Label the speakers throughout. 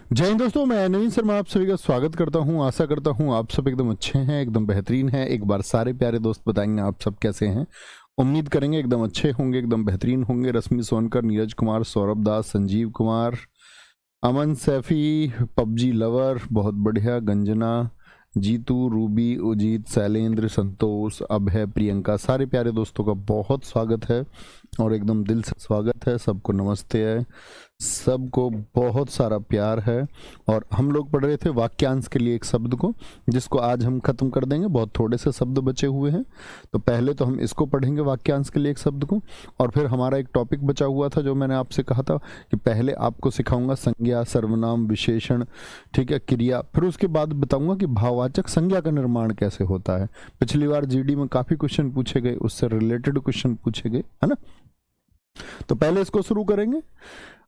Speaker 1: जय हिंद दोस्तों, मैं नवीन शर्मा आप सभी का स्वागत करता हूं। आशा करता हूं आप सब एकदम अच्छे हैं, एकदम बेहतरीन हैं। एक बार सारे प्यारे दोस्त बताएंगे आप सब कैसे हैं। उम्मीद करेंगे एकदम अच्छे होंगे, एकदम बेहतरीन होंगे। रश्मि सोनकर, नीरज कुमार, सौरभ दास, संजीव कुमार, अमन सैफी, पबजी लवर, बहुत बढ़िया, गंजना, जीतू, रूबी, उजीत, शैलेंद्र, संतोष, अभय, प्रियंका, सारे प्यारे दोस्तों का बहुत स्वागत है और एकदम दिल से स्वागत है। सबको नमस्ते है, सबको बहुत सारा प्यार है। और हम लोग पढ़ रहे थे वाक्यांश के लिए एक शब्द को, जिसको आज हम खत्म कर देंगे। बहुत थोड़े से शब्द बचे हुए हैं, तो पहले तो हम इसको पढ़ेंगे वाक्यांश के लिए एक शब्द को, और फिर हमारा एक टॉपिक बचा हुआ था जो मैंने आपसे कहा था कि पहले आपको सिखाऊंगा संज्ञा, सर्वनाम, विशेषण, ठीक है, क्रिया, फिर उसके बाद बताऊंगा कि भाववाचक संज्ञा का निर्माण कैसे होता है। पिछली बार जीडी में काफी क्वेश्चन पूछे गए, उससे रिलेटेड क्वेश्चन पूछे गए, है ना। तो पहले इसको शुरू करेंगे।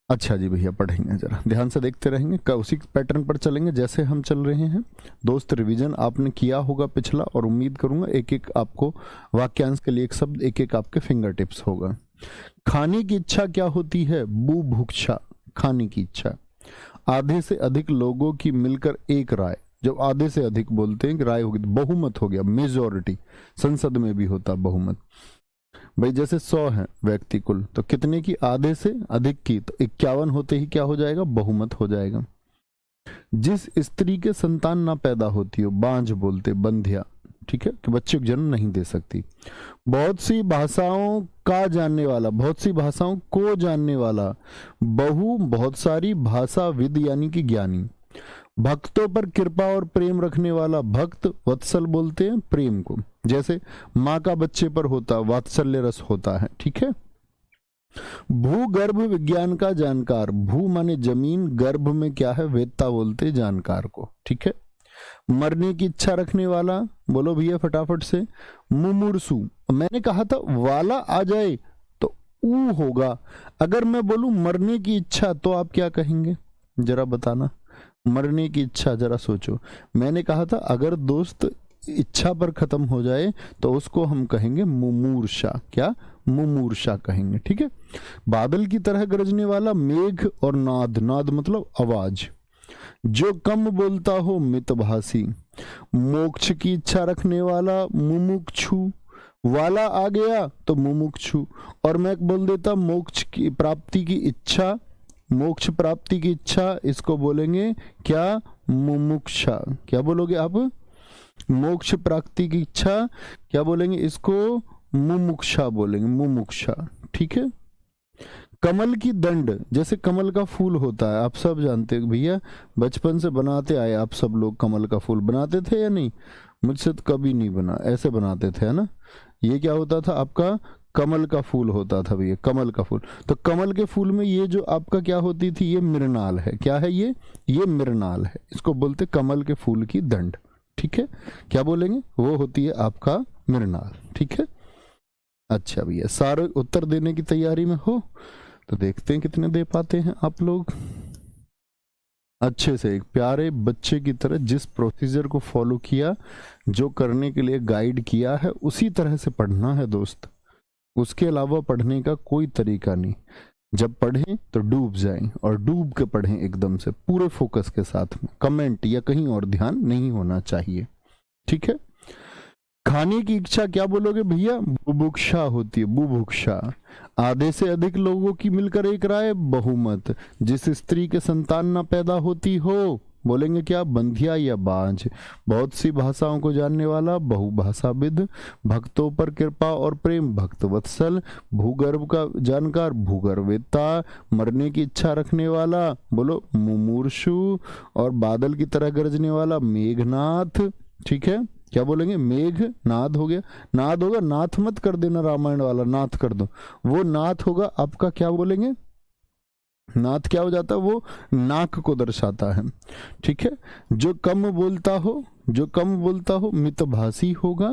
Speaker 1: अच्छा जी भैया, पढ़ेंगे, जरा ध्यान से देखते रहेंगे, उसी पैटर्न पर चलेंगे जैसे हम चल रहे हैं। दोस्त, रिवीजन आपने किया होगा पिछला, और उम्मीद करूंगा एक एक आपको वाक्यांश के लिए एक शब्द एक एक आपके फिंगर टिप्स होगा। खाने की इच्छा क्या होती है? बुभुक्षा, खाने की इच्छा। आधे से अधिक लोगों की मिलकर एक राय। जब आधे से अधिक बोलते हैं कि राय होगी तो बहुमत हो गया, मेजोरिटी। संसद में भी होता बहुमत भाई। जैसे 100 है व्यक्ति कुल, तो कितने की? आधे से अधिक की, तो 51 होते ही क्या हो जाएगा? बहुमत हो जाएगा। जिस स्त्री के संतान ना पैदा होती हो, बांझ बोलते, बंध्या, ठीक है, कि बच्चे को जन्म नहीं दे सकती। बहुत सी भाषाओं का जानने वाला, बहुत सी भाषाओं को जानने वाला, बहुत सारी भाषाविद यानी कि ज्ञानी। भक्तों पर कृपा और प्रेम रखने वाला, भक्त, वत्सल बोलते हैं प्रेम को। जैसे माँ का बच्चे पर होता वात्सल्य रस होता है, ठीक है। भूगर्भ विज्ञान का जानकार, भू माने जमीन, गर्भ में क्या है? वेत्ता बोलते जानकार को, ठीक है। मरने की इच्छा रखने वाला, बोलो भैया फटाफट से, मुमूर्षु। मैंने कहा था वाला आ जाए तो ऊ होगा। अगर मैं बोलूं मरने की इच्छा, तो आप क्या कहेंगे जरा बताना। मरने की इच्छा, जरा सोचो। मैंने कहा था अगर दोस्त इच्छा पर खत्म हो जाए तो उसको हम कहेंगे मुमूर्षा। क्या? मुमूर्षा कहेंगे, ठीक है। बादल की तरह गरजने वाला, मेघ, और नाद, नाद मतलब आवाज। जो कम बोलता हो, मितभाषी। मोक्ष की इच्छा रखने वाला, मुमुक्षु। वाला आ गया तो मुमुक्षु। और मैं बोल देता मोक्ष की प्राप्ति की इच्छा, मोक्ष प्राप्ति की इच्छा, इसको बोलेंगे क्या? मुमुक्षा। क्या बोलोगे आप? मोक्ष प्राप्ति की इच्छा क्या बोलेंगे इसको? मुमुक्षा बोलेंगे, मुमुक्षा, ठीक है। कमल की दंड, जैसे कमल का फूल होता है, आप सब जानते हैं भैया, बचपन से बनाते आए आप सब लोग। कमल का फूल बनाते थे या नहीं? मुझसे तो कभी नहीं बना, ऐसे बनाते थे, है ना। ये क्या होता था आपका? कमल का फूल होता था भैया, कमल का फूल। तो कमल के फूल में ये जो आपका क्या होती थी? ये मृणाल है। क्या है ये मृणाल है। इसको बोलते कमल के फूल की दंड, ठीक है। क्या बोलेंगे? वो होती है आपका मृणाल, ठीक है। अच्छा भैया, सारे उत्तर देने की तैयारी में हो तो देखते हैं कितने दे पाते हैं आप लोग। अच्छे से एक प्यारे बच्चे की तरह जिस प्रोसीजर को फॉलो किया, जो करने के लिए गाइड किया है, उसी तरह से पढ़ना है दोस्त। उसके अलावा पढ़ने का कोई तरीका नहीं। जब पढ़ें तो डूब जाएं, और डूब के पढ़ें एकदम से पूरे फोकस के साथ में। कमेंट या कहीं और ध्यान नहीं होना चाहिए, ठीक है। खाने की इच्छा क्या बोलोगे भैया? बुभुक्षा होती है, बुभुक्षा। आधे से अधिक लोगों की मिलकर एक राय, बहुमत। जिस स्त्री के संतान ना पैदा होती हो, बोलेंगे क्या? बंधिया या बांझ। बहुत सी भाषाओं को जानने वाला, बहुभाषाविद। भक्तों पर कृपा और प्रेम, भक्त वत्सल। भूगर्भ का जानकार, भूगर्भवेत्ता। मरने की इच्छा रखने वाला, बोलो मुमूर्षु। और बादल की तरह गरजने वाला, मेघनाथ, ठीक है। क्या बोलेंगे? मेघ नाद हो गया। नाद होगा, नाथ मत कर देना, रामायण वाला नाथ कर दो। वो नाथ होगा आपका, क्या बोलेंगे? नाथ क्या हो जाता है? वो नाक को दर्शाता है, ठीक है। जो कम बोलता हो, जो कम बोलता हो, मितभाषी होगा।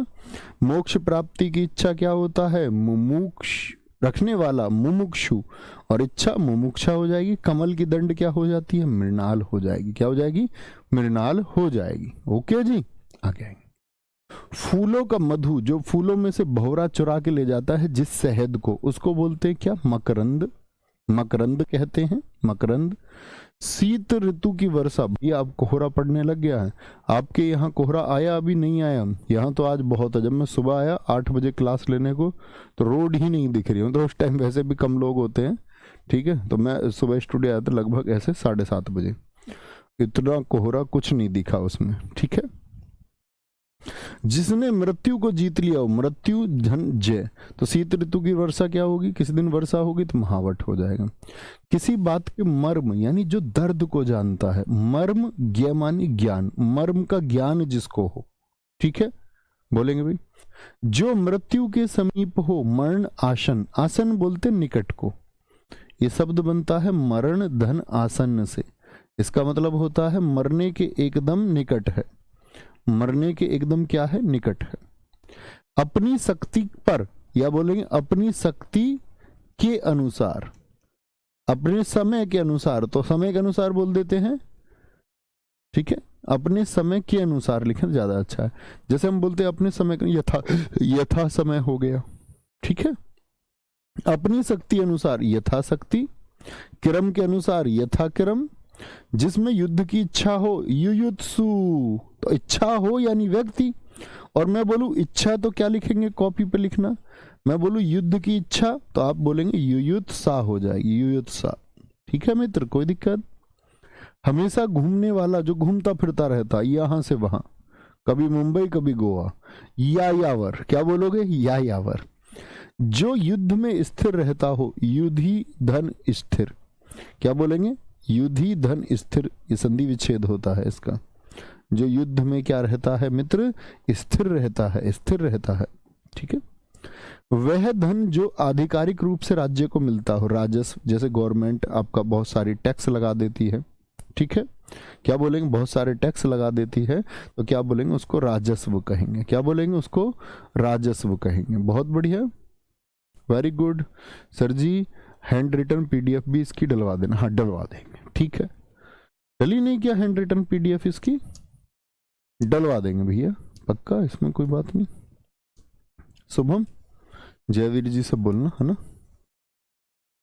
Speaker 1: मोक्ष प्राप्ति की इच्छा क्या होता है? मुमुक्ष रखने वाला, मुमुक्षु। और इच्छा मुमुक्षा हो जाएगी। कमल की दंड क्या हो जाती है? मृणाल हो जाएगी। क्या हो जाएगी? मृणाल हो जाएगी। ओके जी, आगे आएंगे। फूलों का मधु, जो फूलों में से भौरा चुरा के ले जाता है जिस शहद को, उसको बोलते हैं क्या? मकरंद। मकरंद कहते हैं, मकरंद। शीत ऋतु की वर्षा, भैया अब कोहरा पड़ने लग गया है। आपके यहाँ कोहरा आया अभी नहीं आया? यहाँ तो आज बहुत है। जब मैं सुबह आया 8 बजे क्लास लेने को तो रोड ही नहीं दिख रही हूँ, तो उस टाइम वैसे भी कम लोग होते हैं, ठीक है। तो मैं सुबह स्टूडियो आया था लगभग ऐसे 7:30 बजे, इतना कोहरा कुछ नहीं दिखा उसमें, ठीक है। जिसने मृत्यु को जीत लिया हो, मृत्यु धन जय। तो शीत ऋतु की वर्षा क्या होगी? किसी दिन वर्षा होगी तो महावट हो जाएगा। किसी बात के मर्म यानी जो दर्द को जानता है, मर्म ज्ञ मानी ज्ञान, मर्म का ज्ञान जिसको हो, ठीक है, बोलेंगे भाई। जो मृत्यु के समीप हो, मरण आसन, आसन बोलते निकट को, ये शब्द बनता है मरण धन आसन्न से। इसका मतलब होता है मरने के एकदम निकट है, मरने के एकदम क्या है? निकट है। अपनी शक्ति पर, या बोलेंगे अपनी शक्ति के अनुसार, अपने समय के अनुसार, तो समय के अनुसार बोल देते हैं, ठीक है। अपने समय के अनुसार लिखें ज्यादा अच्छा है। जैसे हम बोलते हैं अपने समय यथा समय हो गया, ठीक है। अपनी शक्ति अनुसार यथाशक्ति, क्रम के अनुसार यथा क्रम। जिसमें युद्ध की इच्छा हो, युयुत्सु, तो इच्छा हो यानी व्यक्ति। और मैं बोलूं इच्छा तो क्या लिखेंगे? कॉपी पे लिखना। मैं बोलूं युद्ध की इच्छा तो आप बोलेंगे युयुत्सा हो जाएगी, युयुत्सा, ठीक है मित्र, कोई दिक्कत। हमेशा घूमने वाला, जो घूमता फिरता रहता यहां से वहां, कभी मुंबई कभी गोवा, यायावर, क्या बोलोगे? यायावर। जो युद्ध में स्थिर रहता हो, युधि धन स्थिर, क्या बोलेंगे? युधि धन स्थिर, ये संधि विच्छेद होता है इसका। जो युद्ध में क्या रहता है मित्र? स्थिर रहता है, स्थिर रहता है, ठीक है। वह धन जो आधिकारिक रूप से राज्य को मिलता हो, राजस्व, जैसे गवर्नमेंट आपका बहुत सारी टैक्स लगा देती है, ठीक है, क्या बोलेंगे? बहुत सारे टैक्स लगा देती है, तो क्या बोलेंगे? उसको राजस्व कहेंगे। क्या बोलेंगे? उसको राजस्व कहेंगे। बहुत बढ़िया, वेरी गुड सर जी। हैंड रिटन पीडीएफ भी इसकी डलवा देना। हाँ डलवा देंगे, ठीक है। डली नहीं क्या हैंड रिटन पीडीएफ इसकी? डलवा देंगे भैया, पक्का, इसमें कोई बात नहीं। शुभम जयवीर जी से बोलना है ना,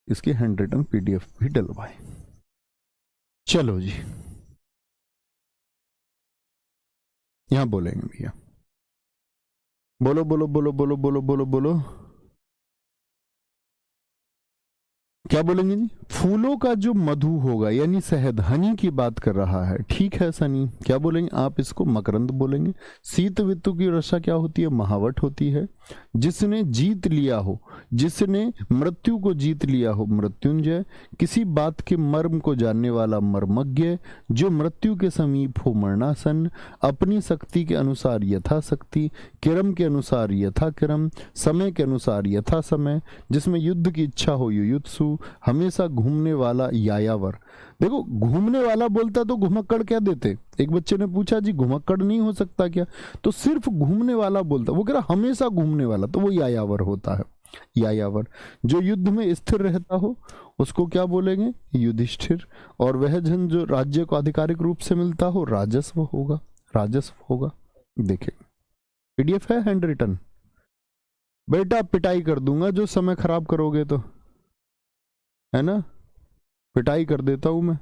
Speaker 1: इसकी हैंड रिटन पीडीएफ भी डलवाए। चलो जी, यहां बोलेंगे भैया, बोलो बोलो बोलो बोलो बोलो बोलो बोलो, क्या बोलेंगे जी? फूलों का जो मधु होगा यानी शहद, हनी की बात कर रहा है, ठीक है सनी। क्या बोलेंगे आप? इसको मकरंद बोलेंगे। शीत ऋतु की वर्षा क्या होती है? महावट होती है। जिसने जीत लिया हो, जिसने मृत्यु को जीत लिया हो, मृत्युंजय। किसी बात के मर्म को जानने वाला, मर्मज्ञ। जो मृत्यु के समीप हो, मरणासन। अपनी शक्ति के अनुसार यथाशक्ति, क्रम के अनुसार यथा क्रम, समय के अनुसार यथा समय। जिसमें युद्ध की इच्छा हो, युयुत्सु। हमेशा घूमने वाला, यायावर। देखो घूमने वाला बोलता तो घुमक्कड़ क्या देते? एक बच्चे ने पूछा जी घुमक्कड़ नहीं हो सकता क्या? तो सिर्फ घूमने वाला बोलता, वो कह रहा हमेशा घूमने वाला, तो वो यायावर होता है, यायावर। जो युद्ध में स्थिर रहता हो उसको क्या बोलेंगे? युधिष्ठिर। और वह जन जो राज्य को आधिकारिक रूप से मिलता हो, राजस्व होगा, राजस्व होगा। देखिए पीडीएफ है हैंड रिटन, बेटा पिटाई कर दूंगा जो समय खराब करोगे तो, है ना, पिटाई कर देता हूं मैं।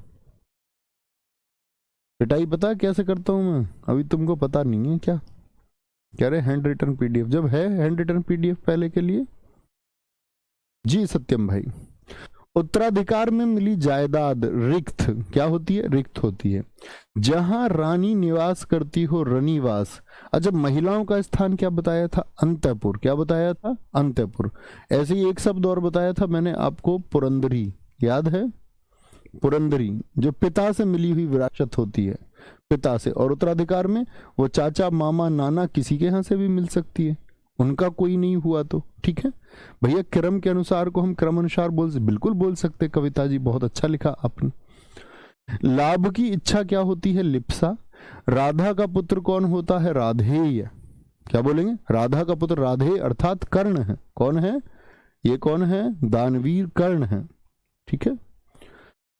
Speaker 1: पिटाई पता कैसे करता हूं मैं? अभी तुमको पता नहीं है क्या? कह रहे हैंड रिटन पीडीएफ, जब है हैंड रिटन पीडीएफ पहले के लिए जी। सत्यम भाई, उत्तराधिकार में मिली जायदाद रिक्त क्या होती है? रिक्त होती है। जहां रानी निवास करती हो, रनिवास। अच्छा, महिलाओं का स्थान क्या बताया था? अंतःपुर। क्या बताया था? अंतःपुर। ऐसे ही एक शब्द और बताया था मैंने आपको, पुरंदरी, याद है? पुरंदरी जो पिता से मिली हुई विरासत होती है, पिता से। और उत्तराधिकार में वो चाचा, मामा, नाना, किसी के यहां से भी मिल सकती है, उनका कोई नहीं हुआ तो, ठीक है भैया। क्रम के अनुसार को हम क्रम अनुसार बिल्कुल बोल सकते। कविता जी बहुत अच्छा लिखा आपने। लाभ की इच्छा क्या होती है? लिप्सा। राधा का पुत्र कौन होता है? राधेय। क्या बोलेंगे? राधा का पुत्र राधेय अर्थात कर्ण है। कौन है ये? कौन है? दानवीर कर्ण है, ठीक है।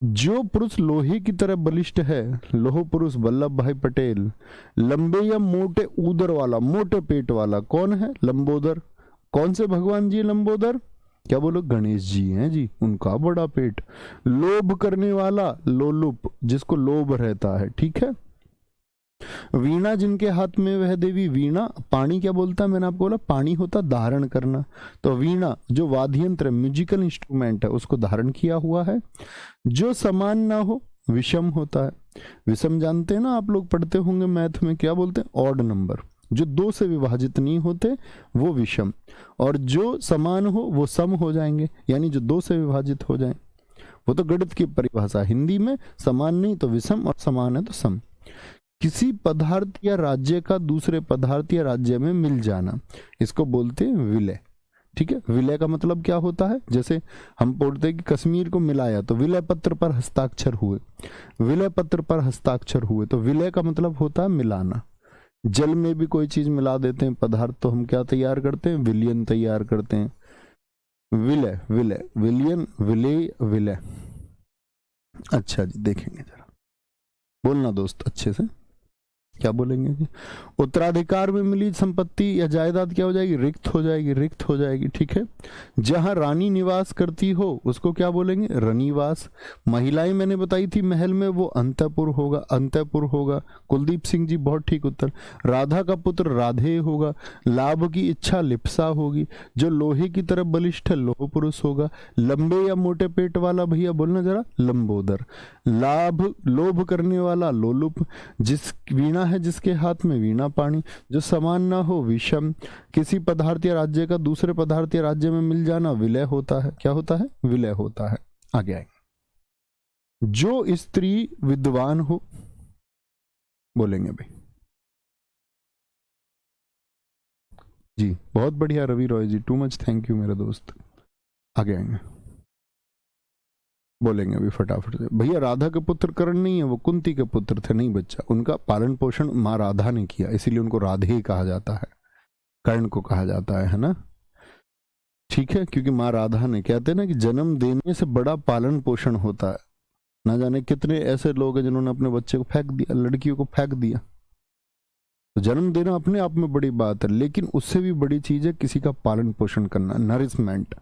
Speaker 1: जो पुरुष लोहे की तरह बलिष्ठ है, लोह पुरुष वल्लभ भाई पटेल। लंबे या मोटे उदर वाला, मोटे पेट वाला कौन है? लंबोदर। कौन से भगवान जी लंबोदर? क्या बोलो, गणेश जी हैं जी, उनका बड़ा पेट। लोभ करने वाला लोलुप, जिसको लोभ रहता है, ठीक है। वीणा जिनके हाथ में वह देवी वीणा। पाणी क्या बोलता है, मैंने आपको बोला पाणी होता धारण करना, तो वीणा जो वाद्य यंत्र म्यूजिकल इंस्ट्रूमेंट है उसको धारण किया हुआ है। जो समान ना हो विषम होता है। विषम जानते हैं ना, आप लोग पढ़ते होंगे मैथ में, क्या बोलते हैं, ऑड नंबर। जो दो से विभाजित नहीं होते वो विषम, और जो समान हो वो सम हो जाएंगे, यानी जो दो से विभाजित हो जाए। वो तो गणित की परिभाषा, हिंदी में समान नहीं तो विषम और समान है तो सम। किसी पदार्थ या राज्य का दूसरे पदार्थ या राज्य में मिल जाना, इसको बोलते हैं विलय, ठीक है। विलय का मतलब क्या होता है, जैसे हम बोलते हैं कि कश्मीर को मिलाया तो विलय पत्र पर हस्ताक्षर हुए, विलय पत्र पर हस्ताक्षर हुए, तो विलय का मतलब होता है मिलाना। जल में भी कोई चीज मिला देते हैं पदार्थ तो हम क्या तैयार करते हैं, विलयन तैयार करते हैं। विलय, विलय, विलयन, विलय, विलय। अच्छा जी, देखेंगे जरा, बोलना दोस्त अच्छे से, क्या बोलेंगे जी। उत्तराधिकार में मिली संपत्ति या जायदाद क्या हो जाएगी, रिक्त हो जाएगी, रिक्त हो जाएगी, ठीक है। जहां रानी निवास करती हो उसको क्या बोलेंगे, रनिवास। महिलाएं मैंने बताई थी महल में, वो अंतपुर होगा, अंतपुर होगा। कुलदीप सिंह जी बहुत ठीक उत्तर। राधा का पुत्र राधेय होगा। लाभ की इच्छा लिप्सा होगी। जो लोहे की तरफ बलिष्ठ है लोह पुरुष होगा। लंबे या मोटे पेट वाला, भैया बोलना जरा, लंबोदर। लाभ लोभ करने वाला लोलुप। जिस वीणा है जिसके हाथ में वीणा पाणी। जो समान ना हो विषम। किसी पदार्थ या राज्य का दूसरे पदार्थ या राज्य में मिल जाना विलय होता है, क्या होता है, विलय होता है। आगे आएंगे। जो स्त्री विद्वान हो, बोलेंगे भाई जी, बहुत बढ़िया रवि रॉय जी, टू मच थैंक यू मेरे दोस्त। आगे आएंगे, बोलेंगे अभी फटाफट से। भैया राधा के पुत्र कर्ण नहीं है, वो कुंती के पुत्र थे। नहीं बच्चा, उनका पालन पोषण माँ राधा ने किया, इसीलिए उनको राधे ही कहा जाता है, कर्ण को कहा जाता है ना, ठीक है। क्योंकि माँ राधा ने, कहते हैं ना कि जन्म देने से बड़ा पालन पोषण होता है। ना जाने कितने ऐसे लोग हैं जिन्होंने अपने बच्चे को फेंक दिया, लड़कियों को फेंक दिया। तो जन्म देना अपने आप में बड़ी बात है, लेकिन उससे भी बड़ी चीज है किसी का पालन पोषण करना, नरिशमेंट,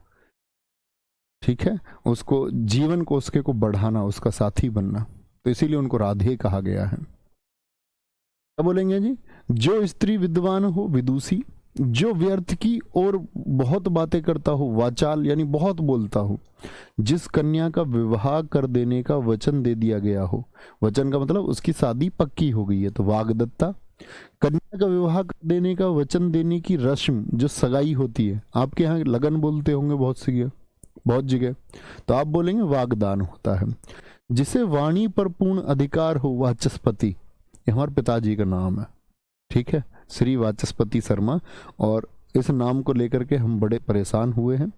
Speaker 1: ठीक है। उसको जीवन को उसके को बढ़ाना, उसका साथी बनना, तो इसीलिए उनको राधे कहा गया है। क्या बोलेंगे जी। जो स्त्री विद्वान हो विदुषी। जो व्यर्थ की और बहुत बातें करता हो वाचाल, यानी बहुत बोलता हो। जिस कन्या का विवाह कर देने का वचन दे दिया गया हो, वचन का मतलब उसकी शादी पक्की हो गई है, तो वाग्दत्ता। कन्या का विवाह कर देने का वचन देने की रस्म, जो सगाई होती है, आपके यहाँ लगन बोलते होंगे बहुत जगह, तो आप बोलेंगे वागदान होता है। जिसे वाणी पर पूर्ण अधिकार हो, वाचस्पति, ये हमारे पिताजी का नाम है, ठीक है, श्री वाचस्पति शर्मा। और इस नाम को लेकर के हम बड़े परेशान हुए हैं,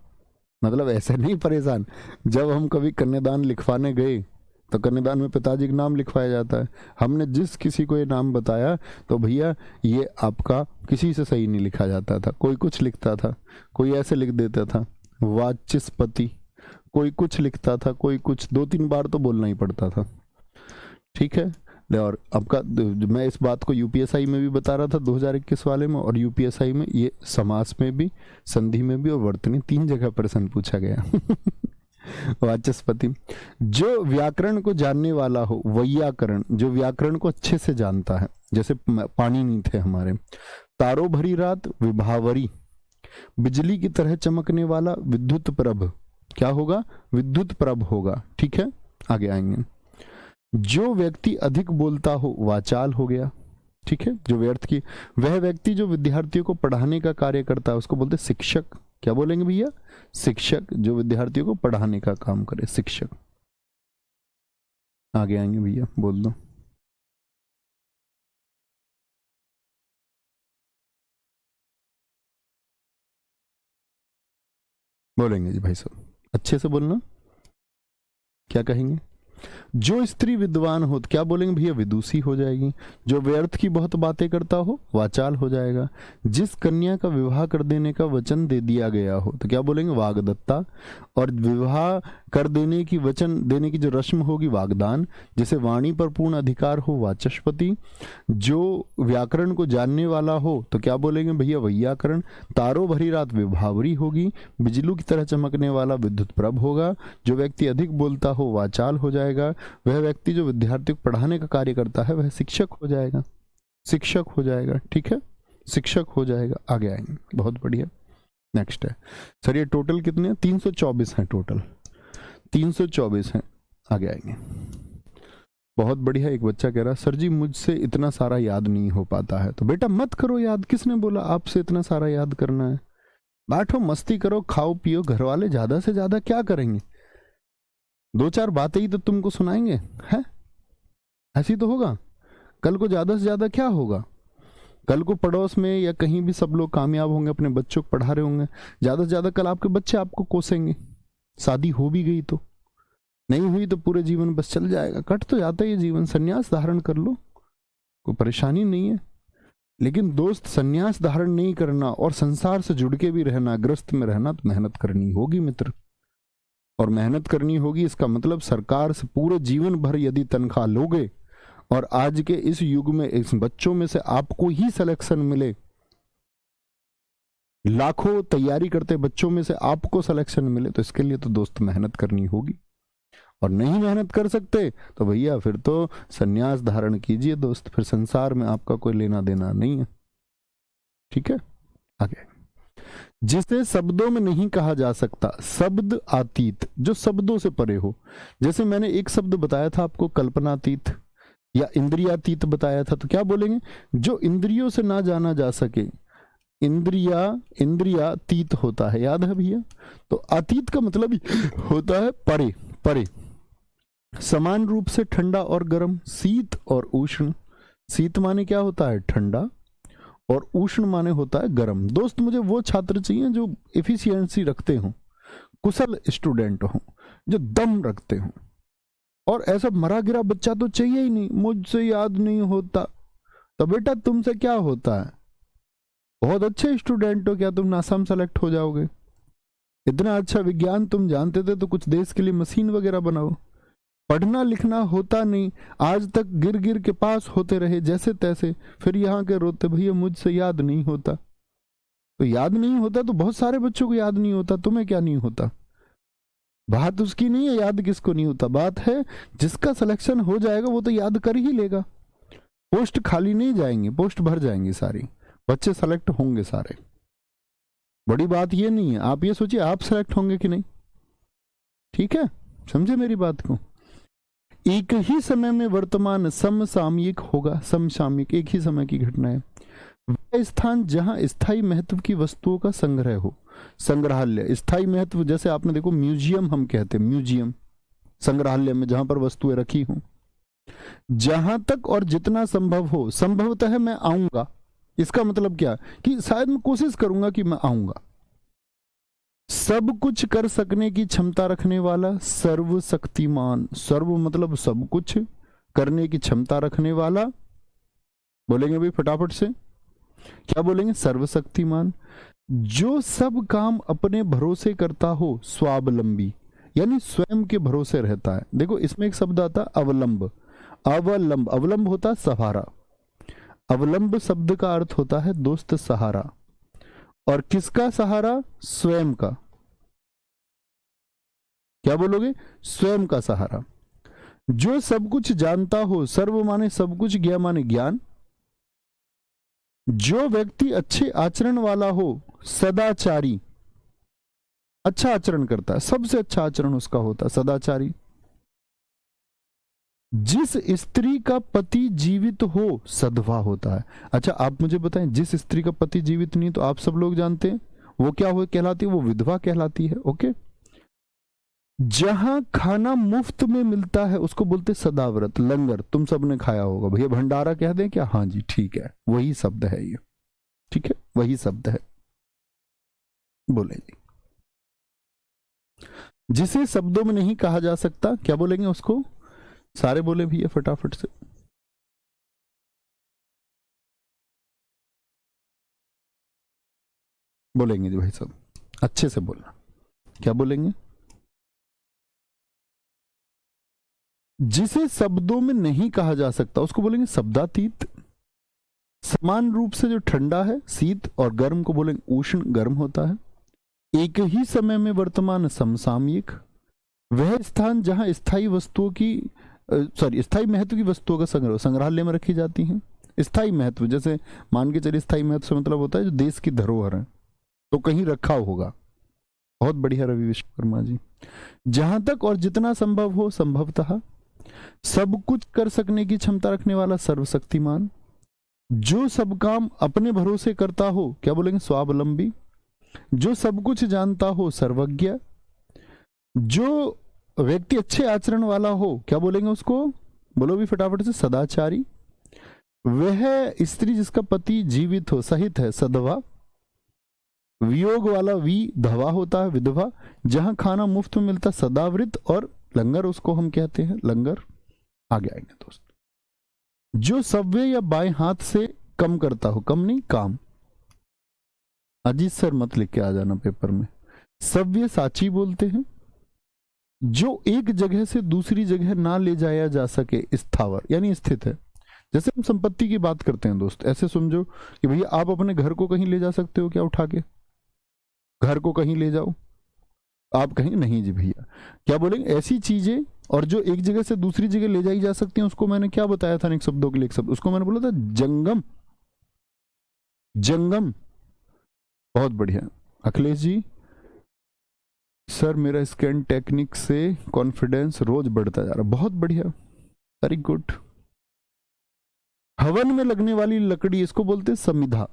Speaker 1: मतलब ऐसे नहीं परेशान, जब हम कभी कन्यादान लिखवाने गए तो कन्यादान में पिताजी का नाम लिखवाया जाता है। हमने जिस किसी को ये नाम बताया तो भैया ये आपका, किसी से सही नहीं लिखा जाता था, कोई कुछ लिखता था, कोई ऐसे लिख देता था वाचस्पति, कोई कुछ लिखता था, कोई कुछ, 2-3 बार तो बोलना ही पड़ता था, ठीक है। और आपका, मैं इस बात को यूपीएसआई में भी बता रहा था 2021 वाले में, और यूपीएसआई में ये समास में भी, संधि में भी और वर्तनी, 3 जगह प्रश्न पूछा गया। वाचस्पति। जो व्याकरण को जानने वाला हो, वैयाकरण, जो व्याकरण को अच्छे से जानता है, जैसे पाणिनि थे हमारे। तारों भरी रात, विभावरी। बिजली की तरह चमकने वाला, विद्युत प्रभ, क्या होगा, विद्युत प्रभ होगा, ठीक है। आगे आएंगे। जो व्यक्ति अधिक बोलता हो, वाचाल हो गया, ठीक है। जो व्यर्थ की, वह व्यक्ति जो विद्यार्थियों को पढ़ाने का कार्य करता है उसको बोलते शिक्षक। क्या बोलेंगे भैया, शिक्षक, जो विद्यार्थियों को पढ़ाने का काम करे, शिक्षक। आगे आएंगे भैया, बोल दो। बोलेंगे जी भाई साहब, अच्छे से बोलना, क्या कहेंगे। जो स्त्री विद्वान हो, तो क्या बोलेंगे भैया, विदुषी हो जाएगी। जो व्यर्थ की बहुत बातें करता हो, वाचाल हो जाएगा। जिस कन्या का विवाह कर देने का वचन दे दिया गया हो, तो क्या बोलेंगे, वाग्दत्ता। और विवाह कर देने की, वचन देने की जो रस्म होगी वाग्दान, जिसे वाणी पर पूर्ण अधिकार हो वाचस्पति, जो व्याकरण को जानने वाला हो तो क्या बोलेंगे भैया वैयाकरण, तारों भरी रात विभावरी होगी, बिजली की तरह चमकने वाला विद्युत प्रभ होगा, जो व्यक्ति अधिक बोलता हो वाचाल हो जाएगा, वह व्यक्ति जो विद्यार्थी को पढ़ाने का कार्य करता है वह शिक्षक हो जाएगा, शिक्षक हो जाएगा, ठीक है, शिक्षक हो जाएगा। आगे आएंगे, बहुत बढ़िया। नेक्स्ट है सर, ये टोटल कितने हैं? 324 हैं टोटल, 324 हैं। आगे आएंगे, बहुत बढ़िया। एक बच्चा कह रहा सर जी मुझसे इतना सारा याद नहीं हो पाता है। तो बेटा मत करो याद, किसने बोला आपसे इतना सारा याद करना है? बैठो मस्ती करो, खाओ पियो, घर वाले ज्यादा से ज्यादा क्या करेंगे? 2-4 बातें ही तो तुमको सुनाएंगे, है ऐसी तो होगा। कल को ज्यादा से ज्यादा क्या होगा? कल को पड़ोस में या कहीं भी सब लोग कामयाब होंगे, अपने बच्चों को पढ़ा रहे होंगे, ज्यादा से ज्यादा कल आपके बच्चे आपको कोसेंगे। शादी हो भी गई तो, नहीं हुई तो पूरे जीवन बस चल जाएगा, कट तो जाता है ये जीवन। संन्यास धारण कर लो, कोई परेशानी नहीं है। लेकिन दोस्त संन्यास धारण नहीं करना और संसार से जुड़ के भी रहना, ग्रस्त में रहना, तो मेहनत करनी होगी मित्र, और मेहनत करनी होगी। इसका मतलब सरकार से पूरे जीवन भर यदि तनख्वाह लोगे और आज के इस युग में इस बच्चों में से आपको ही सिलेक्शन मिले, लाखों तैयारी करते बच्चों में से आपको सिलेक्शन मिले, तो इसके लिए तो दोस्त मेहनत करनी होगी। और नहीं मेहनत कर सकते तो भैया फिर तो संन्यास धारण कीजिए दोस्त, फिर संसार में आपका कोई लेना देना नहीं है, ठीक है। आगे, जिसे शब्दों में नहीं कहा जा सकता, शब्द अतीत, जो शब्दों से परे हो। जैसे मैंने एक शब्द बताया था आपको, कल्पनातीत या इंद्रियातीत बताया था, तो क्या बोलेंगे? जो इंद्रियों से ना जाना जा सके, इंद्रियातीत होता है, याद है भैया? तो अतीत का मतलब होता है परे, परे। समान रूप से ठंडा और गर्म, शीत और उष्ण। शीत माने क्या होता है? ठंडा, और उष्ण माने होता है गर्म। दोस्त मुझे वो छात्र चाहिए जो एफिशिएंसी रखते हों, कुशल स्टूडेंट हों, जो दम रखते हों। और ऐसा मरा गिरा बच्चा तो चाहिए ही नहीं, मुझसे याद नहीं होता। तो बेटा तुमसे क्या होता है? बहुत अच्छे स्टूडेंट हो, क्या तुम नासाम सेलेक्ट हो जाओगे? इतना अच्छा विज्ञान तुम जानते थे तो कुछ देश के लिए मशीन वगैरह बनाओ। पढ़ना लिखना होता नहीं, आज तक गिर गिर के पास होते रहे जैसे तैसे, फिर यहाँ के रोते भैया मुझसे याद नहीं होता। तो याद नहीं होता तो बहुत सारे बच्चों को याद नहीं होता, तुम्हें क्या नहीं होता? बात उसकी नहीं है याद किसको नहीं होता, बात है जिसका सिलेक्शन हो जाएगा वो तो याद कर ही लेगा। पोस्ट खाली नहीं जाएंगे, पोस्ट भर जाएंगे सारी, बच्चे सेलेक्ट होंगे सारे। बड़ी बात ये नहीं है, आप ये सोचिए आप सेलेक्ट होंगे कि नहीं, ठीक है, समझे मेरी बात को। एक ही समय में वर्तमान समसामयिक होगा, समसामयिक एक ही समय की घटना है। वह स्थान जहां स्थायी महत्व की वस्तुओं का संग्रह हो, संग्रहालय। स्थायी महत्व जैसे आपने देखो म्यूजियम हम कहते हैं, म्यूजियम संग्रहालय में जहां पर वस्तुएं रखी हों। जहां तक और जितना संभव हो, संभवतः मैं आऊंगा, इसका मतलब क्या कि शायद मैं कोशिश करूंगा कि मैं आऊंगा। सब कुछ कर सकने की क्षमता रखने वाला, सर्वशक्तिमान। सर्व मतलब सब कुछ करने की क्षमता रखने वाला, बोलेंगे भाई फटाफट से, क्या बोलेंगे? सर्वशक्तिमान। जो सब काम अपने भरोसे करता हो, स्वावलंबी, यानी स्वयं के भरोसे रहता है। देखो इसमें एक शब्द आता है अवलंब, अवलंब, अवलंब होता है सहारा। अवलंब शब्द का अर्थ होता है दोस्त सहारा, और किसका सहारा? स्वयं का। क्या बोलोगे? स्वयं का सहारा। जो सब कुछ जानता हो, सर्व माने सब कुछ, ज्ञा माने ज्ञान। जो व्यक्ति अच्छे आचरण वाला हो, सदाचारी, अच्छा आचरण करता है, सबसे अच्छा आचरण उसका होता है, सदाचारी। जिस स्त्री का पति जीवित हो, सधवा होता है। अच्छा आप मुझे बताएं, जिस स्त्री का पति जीवित नहीं, तो आप सब लोग जानते हैं वो क्या हो कहलाती है? वो विधवा कहलाती है। ओके। जहां खाना मुफ्त में मिलता है उसको बोलते सदाव्रत, लंगर। तुम सबने खाया होगा, भैया भंडारा कह दें क्या? हाँ जी ठीक है, वही शब्द है ये, ठीक है, वही शब्द है। बोले जी, जिसे शब्दों में नहीं कहा जा सकता, क्या बोलेंगे उसको? सारे बोले भैया फटाफट से। बोलेंगे जी भाई साहब, अच्छे से बोलना, क्या बोलेंगे? जिसे शब्दों में नहीं कहा जा सकता उसको बोलेंगे शब्दातीत। समान रूप से जो ठंडा है शीत और गर्म को बोलेंगे उष्ण, गर्म होता है। एक ही समय में वर्तमान समसामयिक। वह स्थान जहां स्थायी वस्तुओं की स्थायी महत्व की वस्तुओं का संग्रहालय में रखी जाती हैं। स्थायी महत्व जैसे मान के चलिए, स्थायी महत्व से मतलब होता है जो देश की धरोहर है, तो कहीं रखा होगा। बहुत बढ़िया रवि विश्वकर्मा जी। जहां तक और जितना संभव हो संभवतः, सब कुछ कर सकने की क्षमता रखने वाला सर्वशक्तिमान। जो सब काम अपने भरोसे करता हो क्या बोलेंगे स्वावलंबी। जो सब कुछ जानता हो सर्वज्ञ। जो व्यक्ति अच्छे आचरण वाला हो क्या बोलेंगे उसको, बोलो भी फटाफट से, सदाचारी। वह स्त्री जिसका पति जीवित हो सहित है सधवा। वियोग वाला धवा होता है विधवा। जहां खाना मुफ्त में मिलता सदावृत, और लंगर उसको हम कहते हैं लंगर। आगे आएंगे दोस्त। जो सव्य या बाएं हाथ से कम करता हो, कम नहीं काम। अजीत सर मत लिख के आ जाना पेपर में। सव्य साची बोलते हैं। जो एक जगह से दूसरी जगह ना ले जाया जा सके, स्थावर यानी स्थित है। जैसे हम संपत्ति की बात करते हैं दोस्त, ऐसे समझो कि भैया आप अपने घर को कहीं ले जा सकते हो क्या उठा के, घर को कहीं ले जाओ, आप कहेंगे नहीं जी भैया। क्या बोलेंगे ऐसी चीजें, और जो एक जगह से दूसरी जगह ले जाई जा सकती हैं, उसको मैंने क्या बताया था एक शब्दों के लिए एक शब्द, उसको मैंने बोला था जंगम। जंगम, बहुत बढ़िया अखिलेश जी। सर मेरा स्कैन टेक्निक से कॉन्फिडेंस रोज बढ़ता जा रहा, बहुत बढ़िया, वेरी गुड। हवन में लगने वाली लकड़ी इसको बोलते समिधा।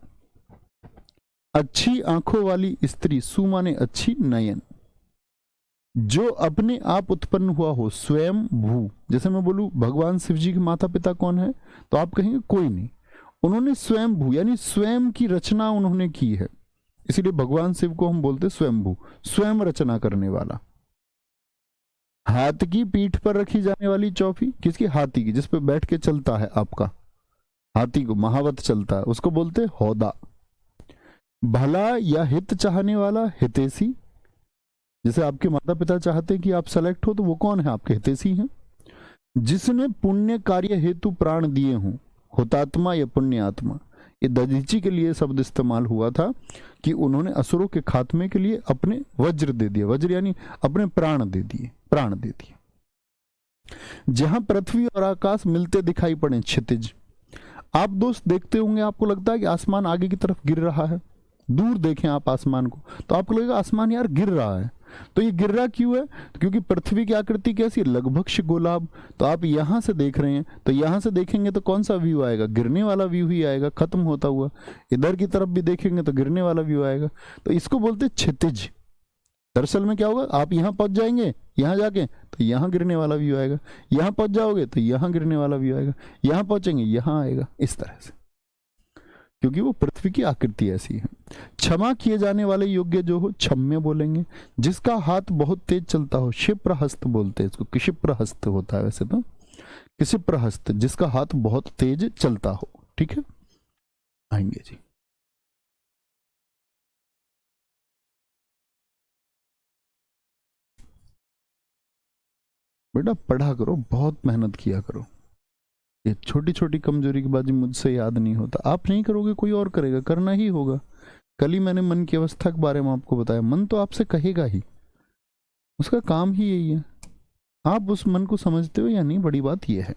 Speaker 1: अच्छी आंखों वाली स्त्री, सु माने अच्छी, नयन। जो अपने आप उत्पन्न हुआ हो स्वयं भू। जैसे मैं बोलूं भगवान शिव जी के माता पिता कौन है, तो आप कहेंगे कोई नहीं, उन्होंने स्वयं भू यानी स्वयं की रचना उन्होंने की है, इसीलिए भगवान शिव को हम बोलते स्वयंभू, स्वयं रचना करने वाला। हाथ की पीठ पर रखी जाने वाली चौकी, किसकी, हाथी की, जिस पे बैठ के चलता है आपका, हाथी को महावत चलता है, उसको बोलते हौदा। भला या हित चाहने वाला, हितैषी। जैसे आपके माता पिता चाहते हैं कि आप सेलेक्ट हो, तो वो कौन है, आपके हितैषी हैं। जिसने पुण्य कार्य हेतु प्राण दिए हों, हुतात्मा या पुण्य आत्मा। ये दधीची के लिए शब्द इस्तेमाल हुआ था कि उन्होंने असुरों के खात्मे के लिए अपने वज्र दे दिए, वज्र यानी अपने प्राण दे दिए, प्राण दे दिए। जहां पृथ्वी और आकाश मिलते दिखाई पड़े, क्षितिज। आप दोस्त देखते होंगे, आपको लगता है कि आसमान आगे की तरफ गिर रहा है, दूर देखें आप आसमान को तो आपको लगेगा आसमान यार गिर रहा है। तो ये गिर रहा क्यों है, क्योंकि पृथ्वी की आकृति कैसी, लगभग गोलाब। तो आप यहां से देख रहे हैं, तो यहां से देखेंगे तो कौन सा व्यू आएगा, गिरने वाला व्यू ही आएगा, खत्म होता हुआ। इधर की तरफ भी देखेंगे तो गिरने वाला व्यू आएगा, तो इसको बोलते क्षितिज। दरअसल में क्या होगा, आप यहां पहुंच जाएंगे, यहां जाके तो यहां गिरने वाला व्यू आएगा, यहां पहुंच जाओगे तो यहां गिरने वाला व्यू आएगा, यहां पहुंचेंगे यहां आएगा, इस तरह से, क्योंकि वो पृथ्वी की आकृति ऐसी है। क्षमा किए जाने वाले योग्य जो हो, क्षम्य बोलेंगे। जिसका हाथ बहुत तेज चलता हो, क्षिप्र हस्त बोलते हैं इसको, क्षिप्र हस्त होता है वैसे तो, क्षिप्र हस्त, जिसका हाथ बहुत तेज चलता हो। ठीक है, आएंगे जी। बेटा पढ़ा करो, बहुत मेहनत किया करो। ये छोटी छोटी कमजोरी की बाजी मुझसे याद नहीं होता, आप नहीं करोगे कोई और करेगा, करना ही होगा। कल ही मैंने मन की अवस्था के बारे में आपको बताया, मन तो आपसे कहेगा ही, उसका काम ही यही है। आप उस मन को समझते हो या नहीं, बड़ी बात यह है।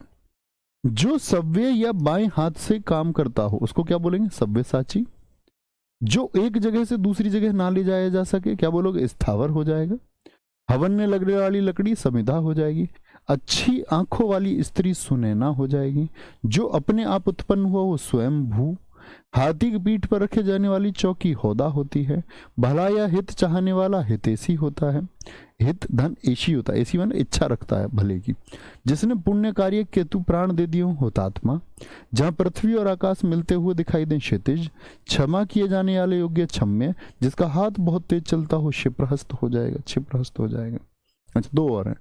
Speaker 1: जो सव्य या बाएं हाथ से काम करता हो उसको क्या बोलेंगे, सव्यसाची। जो एक जगह से दूसरी जगह ना ले जाया जा सके, क्या बोलोगे, स्थावर हो जाएगा। हवन में लगने वाली लकड़ी समिधा हो जाएगी। अच्छी आंखों वाली स्त्री सुनैना हो जाएगी। जो अपने आप उत्पन्न हुआ वो स्वयं भू। हाथी की पीठ पर रखे जाने वाली चौकी हौदा होती है। भला या हित चाहने वाला हितैषी होता है। हित धन ऐशी होता है, ऐसी माने इच्छा रखता है भले की। जिसने पुण्य कार्य केतु प्राण दे दियो, होतात्मा। जहाँ पृथ्वी और आकाश मिलते हुए दिखाई दें, क्षितिज। क्षमा किए जाने वाले योग्य, क्षम्य। जिसका हाथ बहुत तेज चलता हो, क्षिप्रहस्त हो जाएगा, क्षिप्रहस्त हो जाएगा। अच्छा, दो और हैं।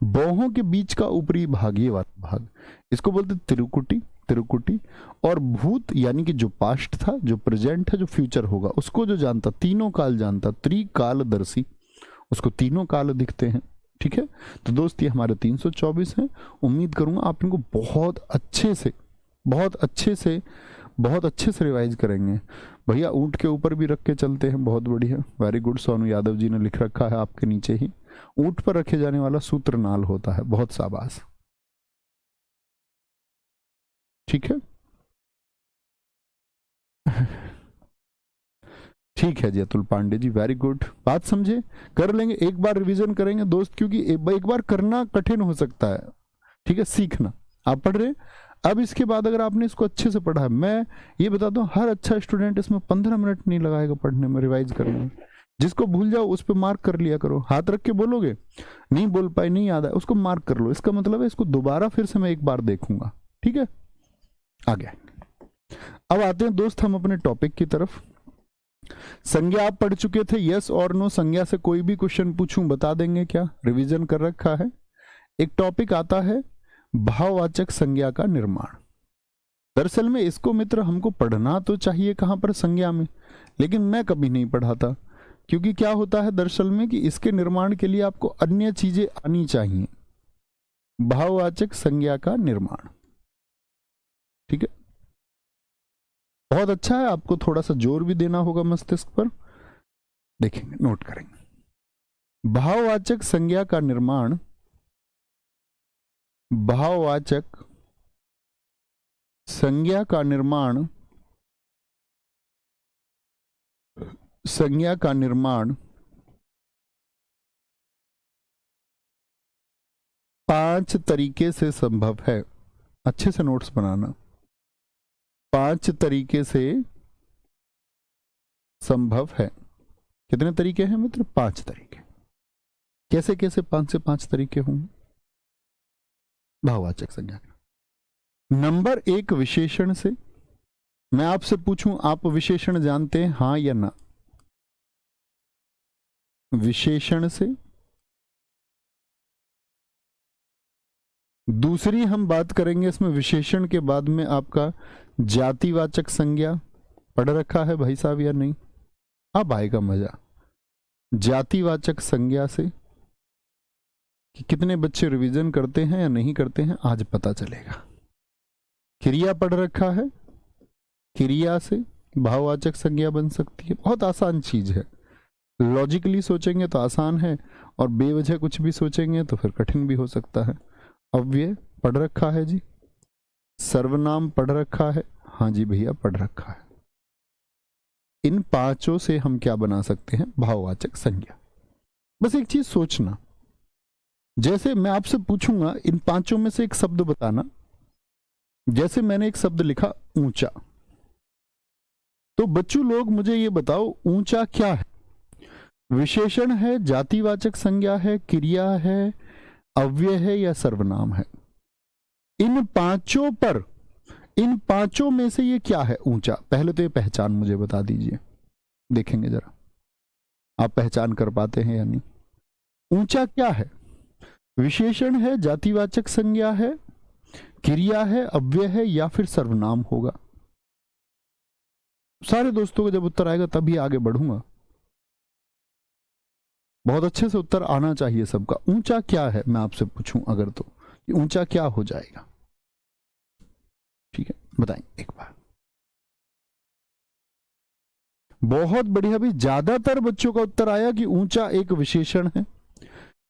Speaker 1: बाहों के बीच का ऊपरी भाग, ये वाला भाग, इसको बोलते त्रिकुटी, त्रिकुटी। और भूत यानी कि जो पास्ट था, जो प्रेजेंट है, जो फ्यूचर होगा, उसको जो जानता, तीनों काल जानता, त्रिकालदर्शी, उसको तीनों काल दिखते हैं। ठीक है, तो दोस्त ये हमारे 324 हैं। उम्मीद करूंगा आप इनको बहुत अच्छे से रिवाइज करेंगे। भैया ऊंट के ऊपर भी रख के चलते हैं, बहुत बढ़िया, वेरी गुड। सोनू यादव जी ने लिख रखा है आपके नीचे ही, ऊंट पर रखे जाने वाला सूत्र नाल होता है, बहुत शाबाश, ठीक है। ठीक है जी अतुल पांडे जी, वेरी गुड, बात समझे, कर लेंगे, एक बार रिवीजन करेंगे दोस्त, क्योंकि एक बार करना कठिन हो सकता है, ठीक है, सीखना। आप पढ़ रहे, अब इसके बाद अगर आपने इसको अच्छे से पढ़ा है, मैं ये बताता हूँ, हर अच्छा स्टूडेंट इसमें 15 मिनट नहीं लगाएगा पढ़ने में, रिवाइज करने में। जिसको भूल जाओ उस पर मार्क कर लिया करो, हाथ रख के बोलोगे, नहीं बोल पाए, नहीं याद है, उसको मार्क कर लो, इसका मतलब है इसको दोबारा फिर से मैं एक बार देखूंगा, ठीक है। आगे अब आते हैं दोस्त हम अपने टॉपिक की तरफ। संज्ञा आप पढ़ चुके थे, यस और नो, संज्ञा से कोई भी क्वेश्चन पूछूं बता देंगे क्या, रिवीजन कर रखा है। एक टॉपिक आता है भाववाचक संज्ञा का निर्माण। दरअसल में इसको मित्र हमको पढ़ना तो चाहिए कहां पर, संज्ञा में, लेकिन मैं कभी नहीं पढ़ाता, क्योंकि क्या होता है दरअसल में कि इसके निर्माण के लिए आपको अन्य चीजें आनी चाहिए। भाववाचक संज्ञा का निर्माण, ठीक है, बहुत अच्छा है, आपको थोड़ा सा जोर भी देना होगा मस्तिष्क पर, देखेंगे, नोट करेंगे। भाववाचक संज्ञा का निर्माण, भाववाचक संज्ञा का निर्माण, संज्ञा का निर्माण 5 तरीके से संभव है। अच्छे से नोट्स बनाना, 5 तरीके से संभव है। कितने तरीके हैं मित्र? 5 तरीके। कैसे कैसे 5 से 5 तरीके होंगे? भाववाचक संज्ञा। नंबर 1 विशेषण से। मैं आपसे पूछूं, आप विशेषण जानते हैं, हां या ना? विशेषण से। दूसरी हम बात करेंगे इसमें विशेषण के बाद में आपका जातिवाचक संज्ञा। पढ़ रखा है भाई साहब या नहीं? अब आएगा मजा। जातिवाचक संज्ञा से कि कितने बच्चे रिवीजन करते हैं या नहीं करते हैं आज पता चलेगा। क्रिया पढ़ रखा है, क्रिया से भाववाचक संज्ञा बन सकती है। बहुत आसान चीज है, लॉजिकली सोचेंगे तो आसान है और बेवजह कुछ भी सोचेंगे तो फिर कठिन भी हो सकता है। अव्यय पढ़ रखा है जी, सर्वनाम पढ़ रखा है, हाँ जी भैया पढ़ रखा है। इन 5 से हम क्या बना सकते हैं? भाववाचक संज्ञा। बस एक चीज सोचना, जैसे मैं आपसे पूछूंगा इन 5 में से एक शब्द बताना। जैसे मैंने एक शब्द लिखा ऊंचा, तो बच्चों लोग मुझे ये बताओ ऊंचा क्या है? विशेषण है, जातिवाचक संज्ञा है, क्रिया है, अव्यय है या सर्वनाम है? इन 5 पर, इन 5 में से ये क्या है ऊंचा? पहले तो ये पहचान मुझे बता दीजिए, देखेंगे जरा आप पहचान कर पाते हैं या नहीं। ऊंचा क्या है? विशेषण है, जातिवाचक संज्ञा है, क्रिया है, अव्यय है या फिर सर्वनाम होगा? सारे दोस्तों को जब उत्तर आएगा तभी आगे बढ़ूंगा। बहुत अच्छे से उत्तर आना चाहिए सबका। ऊंचा क्या है मैं आपसे पूछूं अगर, तो ऊंचा क्या हो जाएगा? ठीक है, बताएं एक बार। बहुत बढ़िया भी, ज्यादातर बच्चों का उत्तर आया कि ऊंचा एक विशेषण है।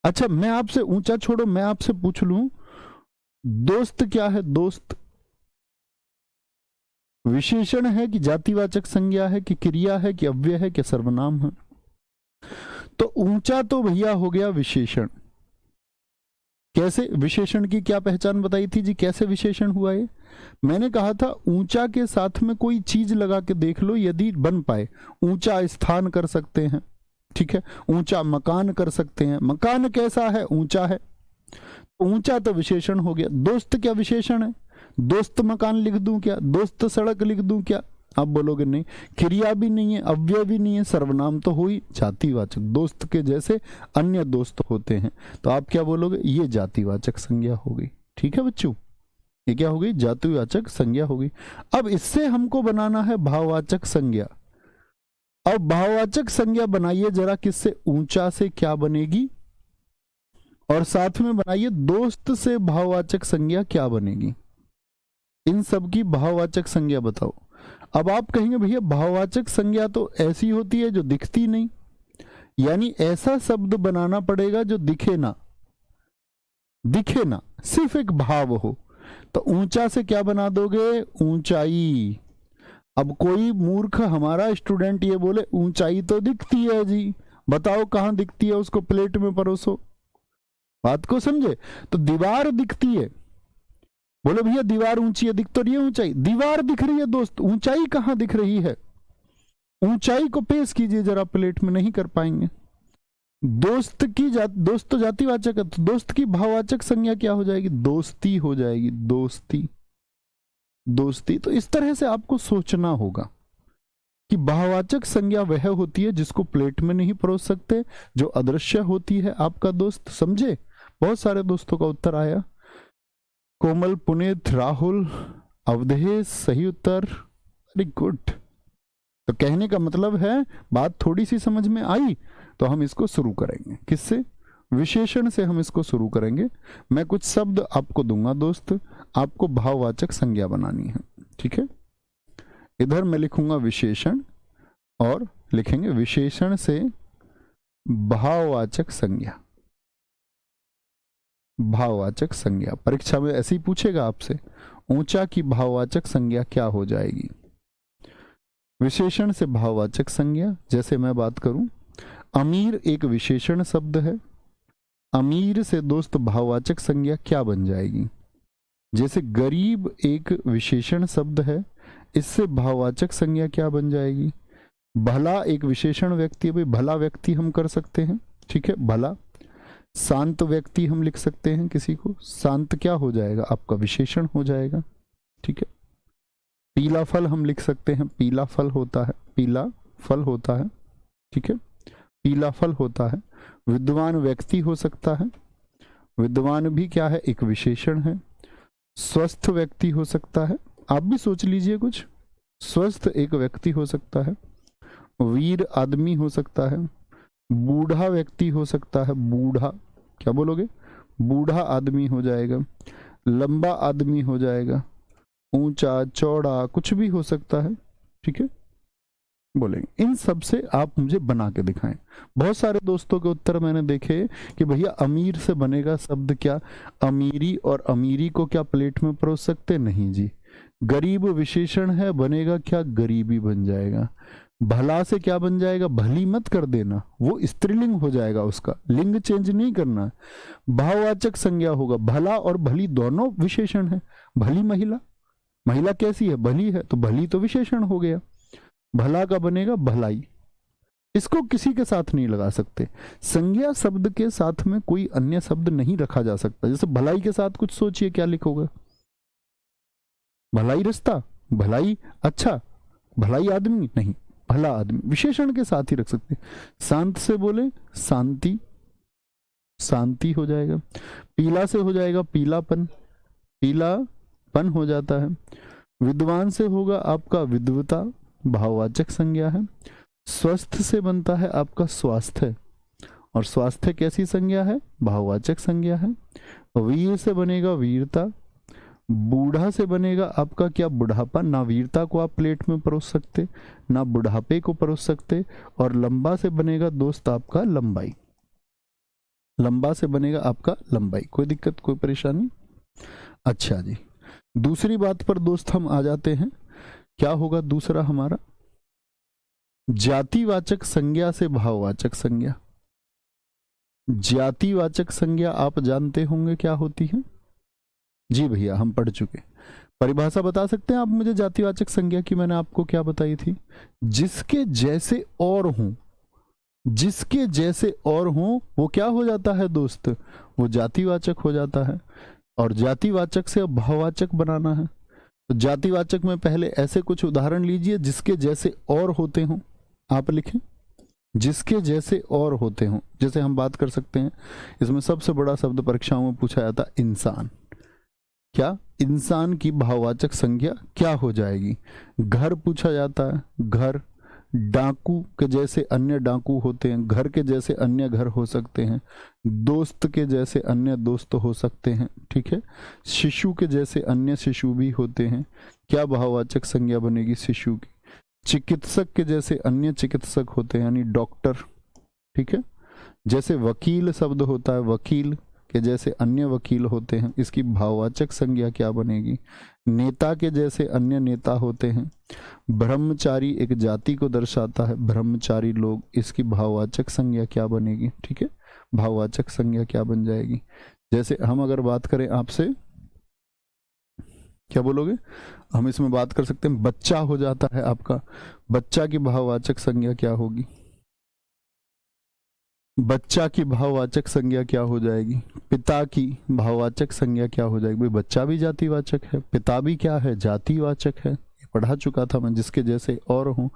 Speaker 1: अच्छा, मैं आपसे ऊंचा छोड़ो, मैं आपसे पूछ लूं दोस्त क्या है? दोस्त विशेषण है कि जातिवाचक संज्ञा है कि क्रिया है कि अव्यय है कि सर्वनाम है? तो ऊंचा तो भैया हो गया विशेषण। कैसे? विशेषण की क्या पहचान बताई थी जी? कैसे विशेषण हुआ ये? मैंने कहा था ऊंचा के साथ में कोई चीज लगा के देख लो, यदि बन पाए। ऊंचा स्थान कर सकते हैं, ठीक है, ऊंचा मकान कर सकते हैं। मकान कैसा है? ऊंचा है। ऊंचा तो विशेषण हो गया। दोस्त क्या विशेषण है? दोस्त मकान लिख दूं क्या? दोस्त सड़क लिख दूं क्या? आप बोलोगे नहीं, क्रिया भी नहीं है, अव्यय भी नहीं है, सर्वनाम तो हुई, जातिवाचक। दोस्त के जैसे अन्य दोस्त होते हैं, तो आप क्या बोलोगे? ये जातिवाचक संज्ञा हो गई। ठीक है बच्चों, ये क्या हो गई? जातिवाचक संज्ञा हो गई। अब इससे हमको बनाना है भाववाचक संज्ञा। अब भाववाचक संज्ञा बनाइए जरा, किससे? ऊंचा से क्या बनेगी? और साथ में बनाइए दोस्त से भाववाचक संज्ञा क्या बनेगी, इन सब की भाववाचक संज्ञा बताओ। अब आप कहेंगे भैया भाववाचक संज्ञा तो ऐसी होती है जो दिखती नहीं, यानी ऐसा शब्द बनाना पड़ेगा जो दिखे ना, दिखे ना, सिर्फ एक भाव हो। तो ऊंचा से क्या बना दोगे, ऊंचाई। अब कोई मूर्ख हमारा स्टूडेंट ये बोले ऊंचाई तो दिखती है जी, बताओ कहां दिखती है, उसको प्लेट में परोसो, बात को समझे। तो दीवार दिखती है, बोले भैया दीवार ऊंची है, दिख तो रही है ऊंचाई, दीवार दिख रही है दोस्त, ऊंचाई कहां दिख रही है। ऊंचाई को पेश कीजिए जरा प्लेट में, नहीं कर पाएंगे। दोस्त तो जातिवाचक है, तो दोस्त की भाववाचक संज्ञा क्या हो जाएगी, दोस्ती हो जाएगी, दोस्ती, दोस्ती। तो इस तरह से आपको सोचना होगा कि भाववाचक संज्ञा वह होती है जिसको प्लेट में नहीं परोस सकते, जो अदृश्य होती है आपका दोस्त, समझे। बहुत सारे दोस्तों का उत्तर आया, कोमल, पुनीत, राहुल, अवधेश, सही उत्तर, वेरी गुड। तो कहने का मतलब है बात थोड़ी सी समझ में आई, तो हम इसको शुरू करेंगे किससे, विशेषण से हम इसको शुरू करेंगे। मैं कुछ शब्द आपको दूंगा दोस्त, आपको भाववाचक संज्ञा बनानी है, ठीक है। इधर मैं लिखूंगा विशेषण और लिखेंगे विशेषण से भाववाचक संज्ञा, भाववाचक संज्ञा। परीक्षा में ऐसे ही पूछेगा आपसे, ऊंचा की भाववाचक संज्ञा क्या हो जाएगी। विशेषण से भाववाचक संज्ञा, जैसे मैं बात करूं, अमीर एक विशेषण शब्द है, अमीर से दोस्त भाववाचक संज्ञा क्या बन जाएगी। जैसे गरीब एक विशेषण शब्द है, इससे भाववाचक संज्ञा क्या बन जाएगी। भला एक विशेषण व्यक्ति है, भाई भला व्यक्ति हम कर सकते हैं, ठीक है, भला। शांत व्यक्ति हम लिख सकते हैं किसी को, शांत क्या हो जाएगा आपका विशेषण हो जाएगा, ठीक है। पीला फल हम लिख सकते हैं, पीला फल होता है, पीला फल होता है, ठीक है, पीला फल होता है। विद्वान व्यक्ति हो सकता है, विद्वान भी क्या है, एक विशेषण है। स्वस्थ व्यक्ति हो सकता है, आप भी सोच लीजिए कुछ, स्वस्थ एक व्यक्ति हो सकता है। वीर आदमी हो सकता है, बूढ़ा व्यक्ति हो सकता है, बूढ़ा, क्या बोलोगे, बूढ़ा आदमी हो जाएगा, लंबा आदमी हो जाएगा, ऊंचा चौड़ा कुछ भी हो सकता है, ठीक है, बोलेंगे। इन सब से आप मुझे बना के दिखाएं। बहुत सारे दोस्तों के उत्तर मैंने देखे कि भैया अमीर से बनेगा शब्द क्या, अमीरी, और अमीरी को क्या प्लेट में परोस सकते, नहीं जी। गरीब विशेषण है, बनेगा क्या, गरीबी बन जाएगा। भला से क्या बन जाएगा, भली मत कर देना, वो स्त्रीलिंग हो जाएगा, उसका लिंग चेंज नहीं करना। भाववाचक संज्ञा होगा, भला और भली दोनों विशेषण है। भली महिला, महिला कैसी है, भली है, तो भली तो विशेषण हो गया। भला का बनेगा भलाई, इसको किसी के साथ नहीं लगा सकते। संज्ञा शब्द के साथ में कोई अन्य शब्द नहीं रखा जा सकता। जैसे भलाई के साथ कुछ सोचिए क्या लिखोगे, भलाई रिश्ता, भलाई अच्छा, भलाई आदमी, नहीं, भला आदमी विशेषण के साथ ही रख सकते। शांत से बोले शांति, शांति हो जाएगा। पीला से हो जाएगा पीलापन, पीलापन हो जाता है। विद्वान से होगा आपका विद्वता, भाववाचक संज्ञा है। स्वस्थ से बनता है आपका स्वास्थ्य, और स्वास्थ्य कैसी संज्ञा है, भाववाचक संज्ञा है। वीर से बनेगा वीरता, बूढ़ा से बनेगा आपका क्या, बुढ़ापा। ना वीरता को आप प्लेट में परोस सकते, ना बुढ़ापे को परोस सकते। और लंबा से बनेगा दोस्त आपका लंबाई, लंबा से बनेगा आपका लंबाई। कोई दिक्कत, कोई परेशानी। अच्छा जी, दूसरी बात पर दोस्त हम आ जाते हैं। क्या होगा दूसरा हमारा, जातिवाचक संज्ञा से भाववाचक संज्ञा। जातिवाचक संज्ञा आप जानते होंगे क्या होती है, जी भैया हम पढ़ चुके। परिभाषा बता सकते हैं आप मुझे जातिवाचक संज्ञा की, मैंने आपको क्या बताई थी, जिसके जैसे और हों, जिसके जैसे और हों वो क्या हो जाता है दोस्त, वो जातिवाचक हो जाता है। और जातिवाचक से अब भाववाचक बनाना है, तो जातिवाचक में पहले ऐसे कुछ उदाहरण लीजिए जिसके जैसे और होते हों, आप लिखें जिसके जैसे और होते हों। जैसे हम बात कर सकते हैं, इसमें सबसे बड़ा शब्द परीक्षाओं में पूछा जाता है इंसान। क्या, इंसान की भाववाचक संज्ञा क्या हो जाएगी। घर पूछा जाता है, घर, डाकू के जैसे अन्य डाकू होते हैं, घर के जैसे अन्य घर हो सकते हैं, दोस्त के जैसे अन्य दोस्त हो सकते हैं, ठीक है। शिशु के जैसे अन्य शिशु भी होते हैं। क्या भाववाचक संज्ञा बनेगी शिशु की? चिकित्सक के जैसे अन्य चिकित्सक होते हैं, यानी डॉक्टर, ठीक है। जैसे वकील शब्द होता है, वकील के जैसे अन्य वकील होते हैं, इसकी भाववाचक संज्ञा क्या बनेगी? नेता के जैसे अन्य नेता होते हैं। ब्रह्मचारी एक जाति को दर्शाता है, ब्रह्मचारी लोग, इसकी भाववाचक संज्ञा क्या बनेगी? ठीक है, भाववाचक संज्ञा क्या बन जाएगी? जैसे हम अगर बात करें आपसे, क्या बोलोगे? हम इसमें बात कर सकते हैं, बच्चा हो जाता है आपका, बच्चा की भाववाचक संज्ञा क्या होगी? बच्चा की भाववाचक संज्ञा क्या हो जाएगी? पिता की भाववाचक संज्ञा क्या हो जाएगी? भाई बच्चा भी जातिवाचक है, पिता भी क्या है? जातिवाचक है। पढ़ा चुका था मैं, जिसके जैसे और हूँ।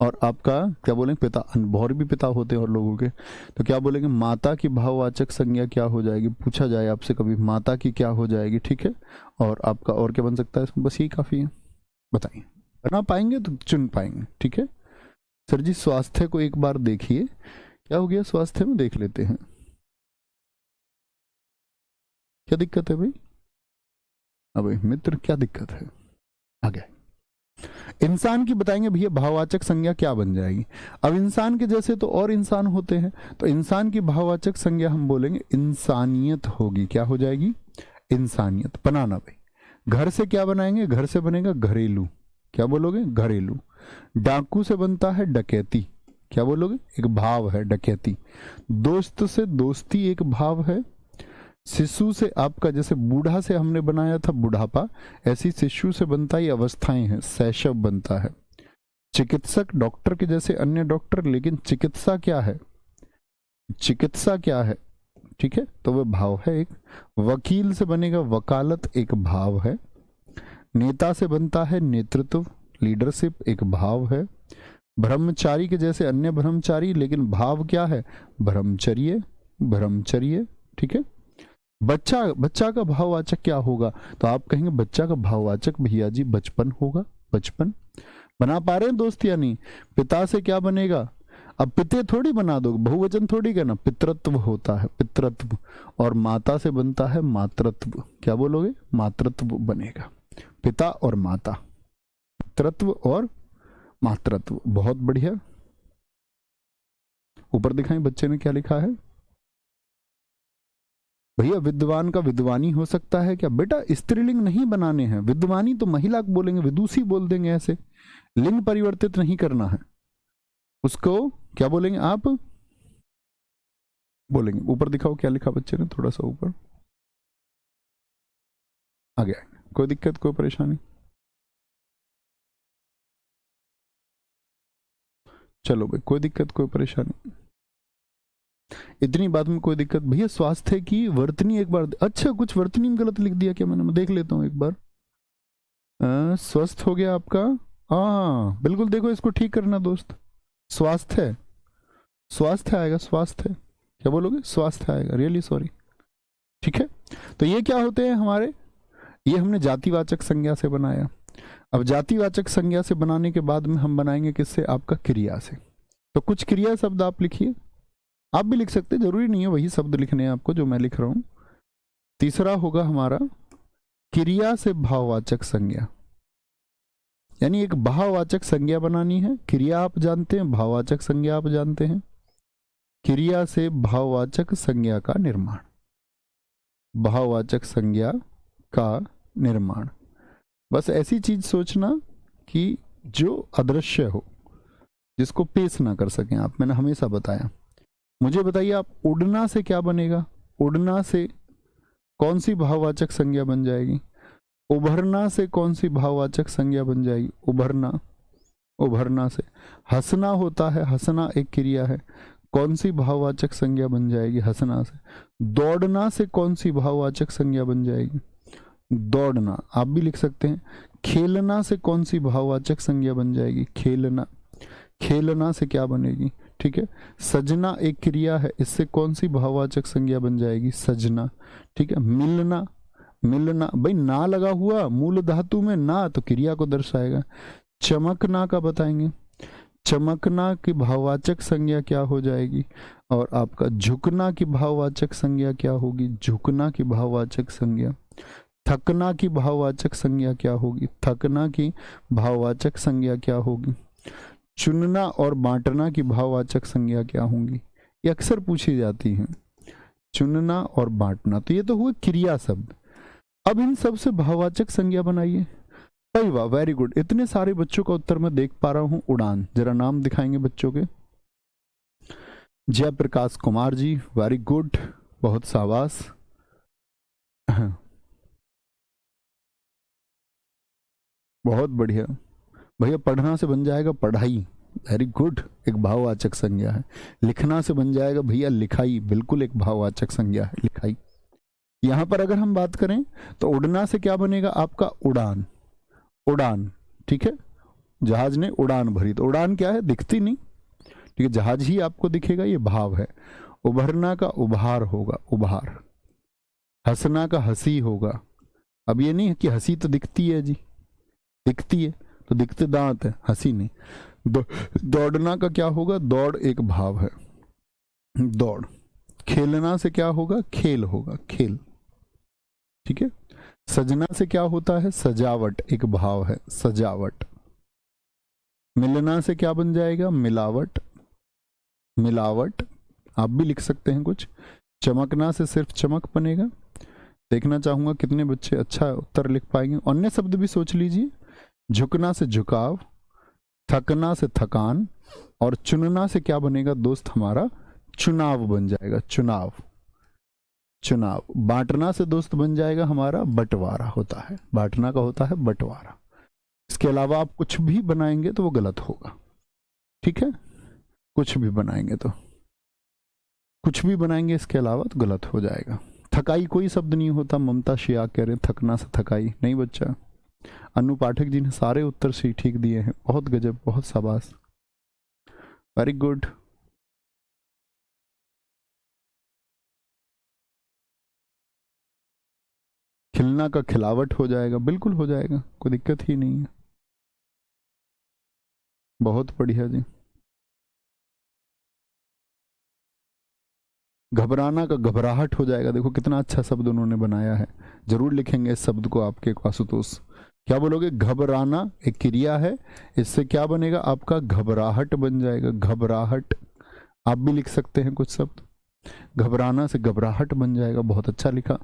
Speaker 1: और आपका क्या बोलेंगे? पिता, और भी पिता होते हैं और लोगों के, तो क्या बोलेंगे? माता की भाववाचक संज्ञा क्या हो जाएगी? पूछा जाए आपसे कभी, माता की क्या हो जाएगी? ठीक है। और आपका और क्या बन सकता है? बस यही काफी है, बताइए। बना पाएंगे तो चुन पाएंगे, ठीक है। सर जी स्वास्थ्य को एक बार देखिए, क्या हो गया? स्वास्थ्य में देख लेते हैं, क्या दिक्कत है भाई? अबे मित्र क्या दिक्कत है? आ गया। इंसान की बताएंगे भैया भाववाचक संज्ञा क्या बन जाएगी। अब इंसान के जैसे तो और इंसान होते हैं, तो इंसान की भाववाचक संज्ञा हम बोलेंगे इंसानियत होगी। क्या हो जाएगी? इंसानियत। बनाना भाई, घर से क्या बनाएंगे? घर से बनेगा घरेलू। क्या बोलोगे? घरेलू। डाकू से बनता है डकैती। क्या बोलोगे? एक भाव है डकैती। दोस्त से दोस्ती एक भाव है। शिशु से आपका, जैसे बूढ़ा से हमने बनाया था बुढ़ापा, ऐसी शिशु से बनता ही अवस्थाएं हैं, शैशव बनता है। चिकित्सक डॉक्टर के जैसे अन्य डॉक्टर, लेकिन चिकित्सा क्या है? चिकित्सा क्या है? ठीक है, तो वह भाव है एक। वकील से बनेगा वकालत, एक भाव है। नेता से बनता है नेतृत्व, लीडरशिप, एक भाव है। ब्रह्मचारी के जैसे अन्य ब्रह्मचारी, लेकिन भाव क्या है? ब्रह्मचर्य, ब्रह्मचर्य, ठीक है। बच्चा, बच्चा का भाववाचक क्या होगा? तो आप कहेंगे बच्चा का भाववाचक भैया जी बचपन होगा, बचपन। बना पा रहे हैं दोस्त या नहीं? पिता से क्या बनेगा? अब पिते थोड़ी बना दो, बहुवचन थोड़ी कहना, पितृत्व होता है, पितृत्व। और माता से बनता है मातृत्व। क्या बोलोगे? मातृत्व बनेगा। पिता और माता, पितृत्व और मातृत्व। बहुत बढ़िया। ऊपर दिखाएं बच्चे ने क्या लिखा है भैया? विद्वान का विद्वानी हो सकता है क्या? बेटा स्त्रीलिंग नहीं बनाने हैं, विद्वानी तो महिला को बोलेंगे, विदुषी बोल देंगे, ऐसे लिंग परिवर्तित नहीं करना है उसको। क्या बोलेंगे आप? बोलेंगे। ऊपर दिखाओ क्या लिखा बच्चे ने, थोड़ा सा ऊपर आ गया। कोई दिक्कत, कोई परेशानी? चलो भाई, कोई दिक्कत, कोई परेशानी? इतनी बात में कोई दिक्कत? भैया स्वास्थ्य की वर्तनी एक बार, अच्छा कुछ वर्तनी में गलत लिख दिया क्या मैंने? मैं देख लेता हूँ एक बार। स्वस्थ हो गया आपका, हाँ बिल्कुल, देखो इसको ठीक करना दोस्त। स्वास्थ्य, स्वास्थ्य आएगा, स्वास्थ्य। क्या बोलोगे? स्वास्थ्य आएगा, रियली सॉरी, ठीक है। तो ये क्या होते हैं हमारे? ये हमने जातिवाचक संज्ञा से बनाया। अब जातिवाचक संज्ञा से बनाने के बाद में हम बनाएंगे किससे? आपका क्रिया से। तो कुछ क्रिया शब्द आप लिखिए, आप भी लिख सकते, जरूरी नहीं है वही शब्द लिखने हैं आपको जो मैं लिख रहा हूं। तीसरा होगा हमारा क्रिया से भाववाचक संज्ञा, यानी एक भाववाचक संज्ञा बनानी है। क्रिया आप जानते हैं, भाववाचक संज्ञा आप जानते हैं। क्रिया से भाववाचक संज्ञा का निर्माण, भाववाचक संज्ञा का निर्माण। बस ऐसी चीज सोचना कि जो अदृश्य हो, जिसको पेश ना कर सकें आप। मैंने हमेशा बताया। मुझे बताइए आप, उड़ना से क्या बनेगा? उड़ना से कौन सी भाववाचक संज्ञा बन जाएगी? उभरना से कौन सी भाववाचक संज्ञा बन जाएगी? उभरना, उभरना से। हंसना होता है, हंसना एक क्रिया है, कौन सी भाववाचक संज्ञा बन जाएगी? हंसना से। दौड़ना से कौन सी भाववाचक संज्ञा बन जाएगी? दौड़ना, आप भी लिख सकते हैं। खेलना से कौन सी भाववाचक संज्ञा बन जाएगी? खेलना। खेलना से क्या बनेगी? ठीक है। सजना एक क्रिया है, इससे कौन सी भाववाचक संज्ञा बन जाएगी? सजना, ठीक है। मिलना, मिलना भाई ना लगा हुआ मूल धातु में ना, तो क्रिया को दर्शाएगा। चमकना का बताएंगे, चमकना की भाववाचक संज्ञा क्या हो जाएगी, और आपका झुकना की भाववाचक संज्ञा क्या होगी, झुकना की भाववाचक संज्ञा। थकना की भाववाचक संज्ञा क्या होगी, थकना की भाववाचक संज्ञा क्या होगी। चुनना और बांटना की भाववाचक संज्ञा क्या होंगी, ये अक्सर पूछी जाती हैं। चुनना और बांटना, तो ये तो हुए क्रिया शब्द। अब इन सब से भाववाचक संज्ञा बनाइए। सही वाह, वेरी गुड। इतने सारे बच्चों का उत्तर मैं देख पा रहा हूं। उड़ान, जरा नाम दिखाएंगे बच्चों के। जयप्रकाश कुमार जी, वेरी गुड, बहुत शाबाश। बहुत बढ़िया भैया। पढ़ना से बन जाएगा पढ़ाई, वेरी गुड, एक भाववाचक संज्ञा है। लिखना से बन जाएगा भैया लिखाई, बिल्कुल एक भाववाचक संज्ञा है लिखाई। यहां पर अगर हम बात करें तो उड़ना से क्या बनेगा आपका उड़ान, उड़ान, ठीक है। जहाज ने उड़ान भरी, तो उड़ान क्या है, दिखती नहीं, ठीक है, जहाज ही आपको दिखेगा, ये भाव है। उभरना का उभार होगा, उभार। हंसना का हंसी होगा। अब ये नहीं है कि हंसी तो दिखती है जी, दिखती है तो दिखते दांत है, हंसी नहीं। दौड़ना का क्या होगा, दौड़ एक भाव है, दौड़। खेलना से क्या होगा, खेल होगा, खेल, ठीक है। सजना से क्या होता है, सजावट एक भाव है, सजावट। मिलना से क्या बन जाएगा, मिलावट, मिलावट, आप भी लिख सकते हैं कुछ। चमकना से सिर्फ चमक बनेगा। देखना चाहूंगा कितने बच्चे अच्छा उत्तर लिख पाएंगे। अन्य शब्द भी सोच लीजिए। झुकना से झुकाव, थकना से थकान, और चुनना से क्या बनेगा दोस्त हमारा, चुनाव बन जाएगा, चुनाव, चुनाव। बांटना से दोस्त बन जाएगा हमारा बंटवारा होता है, बांटना का होता है बंटवारा। इसके अलावा आप कुछ भी बनाएंगे तो वो गलत होगा, ठीक है। कुछ भी बनाएंगे तो, कुछ भी बनाएंगे इसके अलावा तो गलत हो जाएगा। थकाई कोई शब्द नहीं होता, ममता शिया कह रहे थकना से थकाई नहीं बच्चा। अनु पाठक जी ने सारे उत्तर से ठीक दिए हैं, बहुत गजब, बहुत शाबाश, वेरी गुड। खिलना का खिलावट हो जाएगा, बिल्कुल हो जाएगा, कोई दिक्कत ही नहीं है, बहुत बढ़िया जी। घबराना का घबराहट हो जाएगा, देखो कितना अच्छा शब्द उन्होंने बनाया है। जरूर लिखेंगे इस शब्द को आपके आशुतोष। क्या बोलोगे, घबराना एक क्रिया है, इससे क्या बनेगा आपका घबराहट बन जाएगा, घबराहट। आप भी लिख सकते हैं कुछ शब्द। घबराना से घबराहट बन जाएगा, बहुत अच्छा लिखा,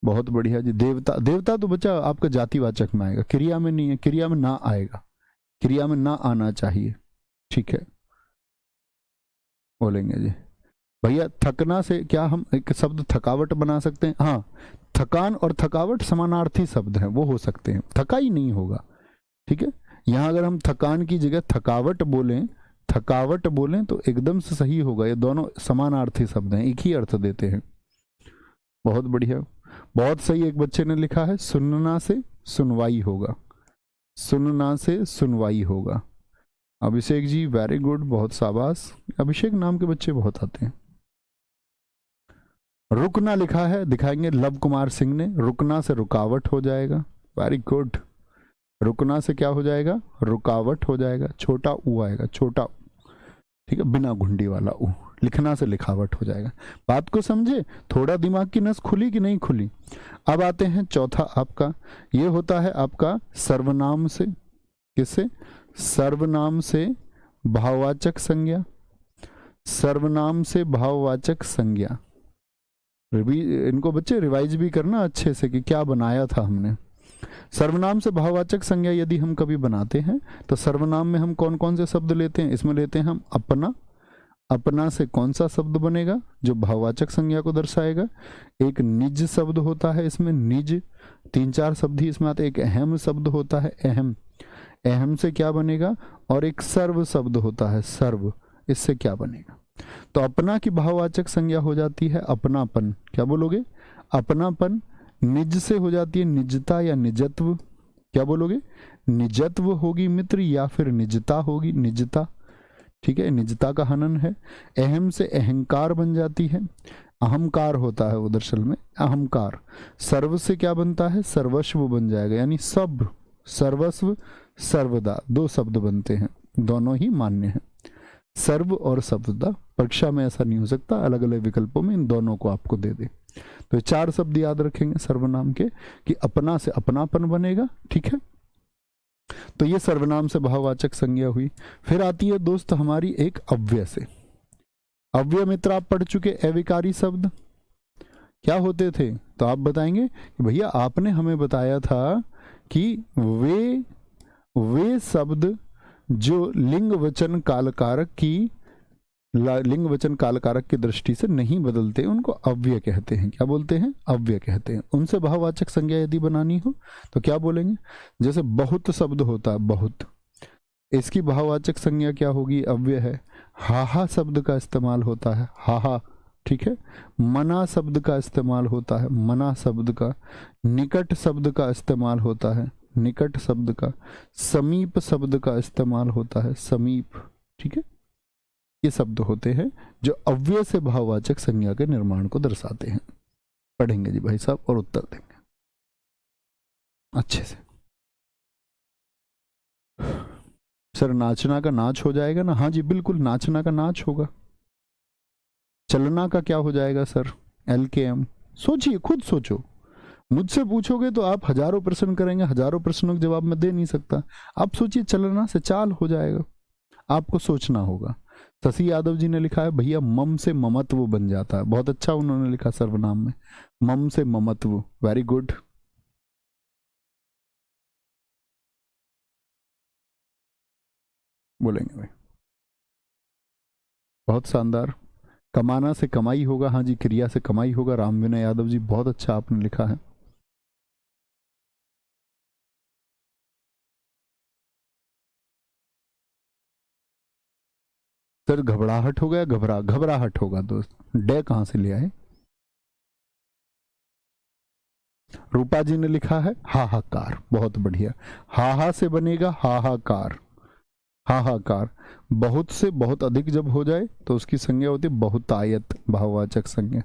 Speaker 1: बहुत बढ़िया जी। देवता, देवता तो बच्चा आपका जातिवाचक में आएगा, क्रिया में नहीं है, क्रिया में ना आएगा, क्रिया में ना आना चाहिए, ठीक है, बोलेंगे जी। भैया थकना से क्या हम एक शब्द थकावट बना सकते हैं, हाँ। थकान और थकावट समानार्थी शब्द हैं, वो हो सकते हैं, थकाई नहीं होगा, ठीक है। यहाँ अगर हम थकान की जगह थकावट बोलें, थकावट बोलें तो एकदम से सही होगा। ये दोनों समानार्थी शब्द हैं, एक ही अर्थ देते हैं, बहुत बढ़िया, बहुत सही। एक बच्चे ने लिखा है सुनना से सुनवाई होगा, सुनना से सुनवाई होगा। अभिषेक जी वेरी गुड, बहुत शाबाश। अभिषेक नाम के बच्चे बहुत आते हैं। रुकना लिखा है, दिखाएंगे लव कुमार सिंह ने, रुकना से रुकावट हो जाएगा, वेरी गुड। रुकना से क्या हो जाएगा, रुकावट हो जाएगा, छोटा ऊ आएगा, छोटा, ठीक है, बिना घुंडी वाला ऊ। लिखना से लिखावट हो जाएगा। बात को समझे, थोड़ा दिमाग की नस खुली कि नहीं खुली। अब आते हैं चौथा आपका, ये होता है आपका सर्वनाम से, किससे, सर्वनाम से भाववाचक संज्ञा, सर्वनाम से भाववाचक संज्ञा। इनको बच्चे रिवाइज भी करना अच्छे से कि क्या बनाया था हमने। सर्वनाम से भाववाचक संज्ञा यदि हम कभी बनाते हैं तो सर्वनाम में हम कौन कौन से शब्द लेते हैं, इसमें लेते हैं हम अपना। अपना से कौन सा शब्द बनेगा जो भाववाचक संज्ञा को दर्शाएगा, एक निज शब्द होता है इसमें, निज, 3-4 शब्द ही इसमें आते हैं। एक अहम शब्द होता है, अहम, अहम से क्या बनेगा, और एक सर्व शब्द होता है, सर्व, इससे क्या बनेगा। तो अपना की भाववाचक संज्ञा हो जाती है अपनापन, क्या बोलोगे, अपनापन। निज से हो जाती है निजता या निजत्व, क्या बोलोगे, निजत्व होगी मित्र, या फिर निजता होगी, निजता, ठीक है, निजता का हनन है। अहम से अहंकार बन जाती है, अहंकार होता है वो दरअसल में, अहंकार। सर्व से क्या बनता है, सर्वस्व बन जाएगा, यानी सब, सर्वस्व, सर्वदा, 2 शब्द बनते हैं। दोनों ही मान्य है। सर्व और शब्दता, परीक्षा में ऐसा नहीं हो सकता अलग अलग विकल्पों में इन दोनों को आपको दे दे। तो ये 4 शब्द याद रखेंगे सर्वनाम के कि अपना से अपनापन बनेगा, ठीक है। तो ये सर्वनाम से भाववाचक संज्ञा हुई। फिर आती है दोस्त हमारी एक अव्यय से। अव्यय मित्र आप पढ़ चुके अविकारी शब्द क्या होते थे, तो आप बताएंगे कि भैया आपने हमें बताया था कि वे शब्द जो लिंग वचन कालकारक की दृष्टि से नहीं बदलते उनको अव्यय कहते हैं। क्या बोलते हैं? अव्यय कहते हैं। उनसे भाववाचक संज्ञा यदि बनानी हो तो क्या बोलेंगे? जैसे बहुत शब्द होता है, बहुत, इसकी भाववाचक संज्ञा क्या होगी? अव्यय है। हाहा शब्द का इस्तेमाल होता है, हाहा, ठीक है। मना शब्द का इस्तेमाल होता है, मना शब्द का। निकट शब्द का इस्तेमाल होता है, निकट शब्द का। समीप शब्द का इस्तेमाल होता है, समीप, ठीक है। ये शब्द होते हैं जो अव्यय से भाववाचक संज्ञा के निर्माण को दर्शाते हैं। पढ़ेंगे जी भाई साहब और उत्तर देंगे अच्छे से। सर नाचना का नाच हो जाएगा ना? हाँ जी बिल्कुल, नाचना का नाच होगा। चलना का क्या हो जाएगा सर? LKM। सोचिए, खुद सोचो। मुझसे पूछोगे तो आप हजारों प्रश्न करेंगे, हजारों प्रश्नों के जवाब मैं दे नहीं सकता। आप सोचिए, चलना से चाल हो जाएगा, आपको सोचना होगा। शशि यादव जी ने लिखा है भैया मम से ममत्व बन जाता है। बहुत अच्छा उन्होंने लिखा सर्वनाम में, मम से ममत्व, वेरी गुड। बोलेंगे भाई, बहुत शानदार। कमाना से कमाई होगा, हाँ जी, क्रिया से कमाई होगा। राम विनय यादव जी बहुत अच्छा आपने लिखा है। सर घबराहट हो गया, घबराहट होगा दोस्त। डे कहां से लिया है? रूपा जी ने लिखा है हाहाकार, बहुत बढ़िया। हाहा से बनेगा हाहाकार, हाहाकार। बहुत से बहुत अधिक जब हो जाए तो उसकी संज्ञा होती है बहुतायत, भाववाचक संज्ञा।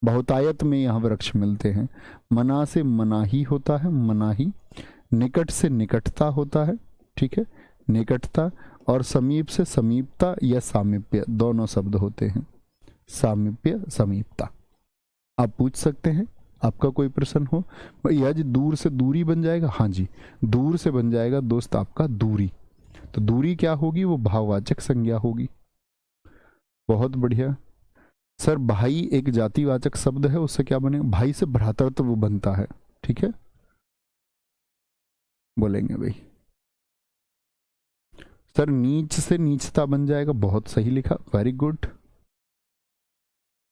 Speaker 1: बहुतायत में यहाँ वृक्ष मिलते हैं। मना से मनाही होता है, मनाही। निकट से निकटता होता है, ठीक है, निकटता। और समीप से समीपता या सामीप्य, दोनों शब्द होते हैं, सामीप्य समीपता। आप पूछ सकते हैं, आपका कोई प्रश्न हो भैया जी दूर से दूरी बन जाएगा? हाँ जी, दूर से बन जाएगा दोस्त आपका दूरी। तो दूरी क्या होगी? वो भाववाचक संज्ञा होगी। बहुत बढ़िया। सर भाई एक जातिवाचक शब्द है, उससे क्या बनेगा? भाई से भ्रातृत्व बनता है, ठीक है। बोलेंगे भाई। सर नीच से नीचता बन जाएगा, बहुत सही लिखा, वेरी गुड।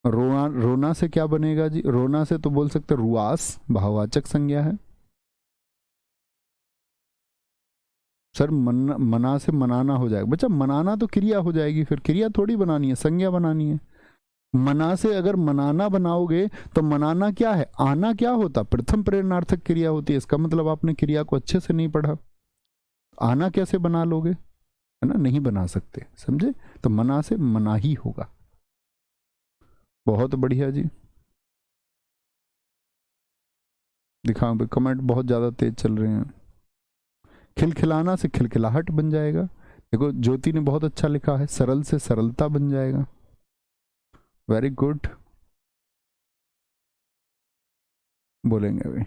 Speaker 1: रोना, रोना से क्या बनेगा जी? रोना से तो बोल सकते रुआस, भाववाचक संज्ञा है। सर मना से मनाना हो जाएगा। बच्चा मनाना तो क्रिया हो जाएगी, फिर क्रिया थोड़ी बनानी है, संज्ञा बनानी है। मना से अगर मनाना बनाओगे तो मनाना क्या है? आना क्या होता? प्रथम प्रेरणार्थक क्रिया होती है। इसका मतलब आपने क्रिया को अच्छे से नहीं पढ़ा। आना कैसे बना लोगे, है ना? नहीं बना सकते, समझे? तो मना से मना ही होगा। बहुत बढ़िया जी। दिखाओ भाई, कमेंट बहुत ज्यादा तेज चल रहे हैं। खिलखिलाना से खिलखिलाहट बन जाएगा। देखो ज्योति ने बहुत अच्छा लिखा है, सरल से सरलता बन जाएगा, वेरी गुड। बोलेंगे भाई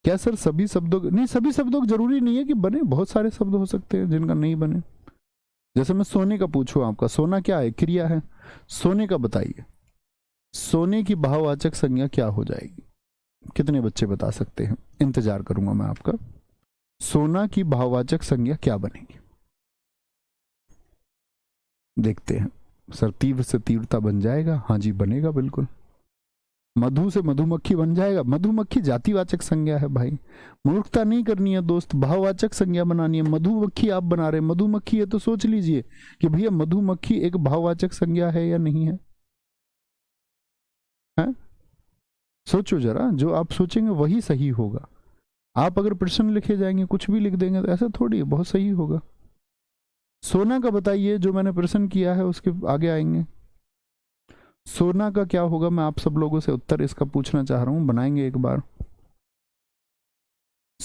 Speaker 1: क्या सर सभी शब्दों, नहीं सभी शब्दों जरूरी नहीं है कि बने, बहुत सारे शब्द हो सकते हैं जिनका नहीं बने। जैसे मैं सोने का पूछूं आपका, सोना क्या है? क्रिया है। सोने का बताइए, सोने की भाववाचक संज्ञा क्या हो जाएगी? कितने बच्चे बता सकते हैं? इंतजार करूंगा मैं आपका। सोना की भाववाचक संज्ञा क्या बनेगी? देखते हैं। सर तीव्र से तीव्रता बन जाएगा, हाँ जी बनेगा बिल्कुल। मधु से मधुमक्खी बन जाएगा। मधुमक्खी जातिवाचक संज्ञा है भाई, मूर्खता नहीं करनी है दोस्त, भाववाचक संज्ञा बनानी है। मधुमक्खी आप बना रहे, मधुमक्खी है तो सोच लीजिए कि भैया मधुमक्खी एक भाववाचक संज्ञा है या नहीं है? है? सोचो जरा, जो आप सोचेंगे वही सही होगा। आप अगर प्रश्न लिखे जाएंगे कुछ भी लिख देंगे तो ऐसा थोड़ी है बहुत सही होगा। सोना का बताइए, जो मैंने प्रश्न किया है उसके आगे आएंगे। सोना का क्या होगा? मैं आप सब लोगों से उत्तर इसका पूछना चाह रहा हूं, बनाएंगे एक बार।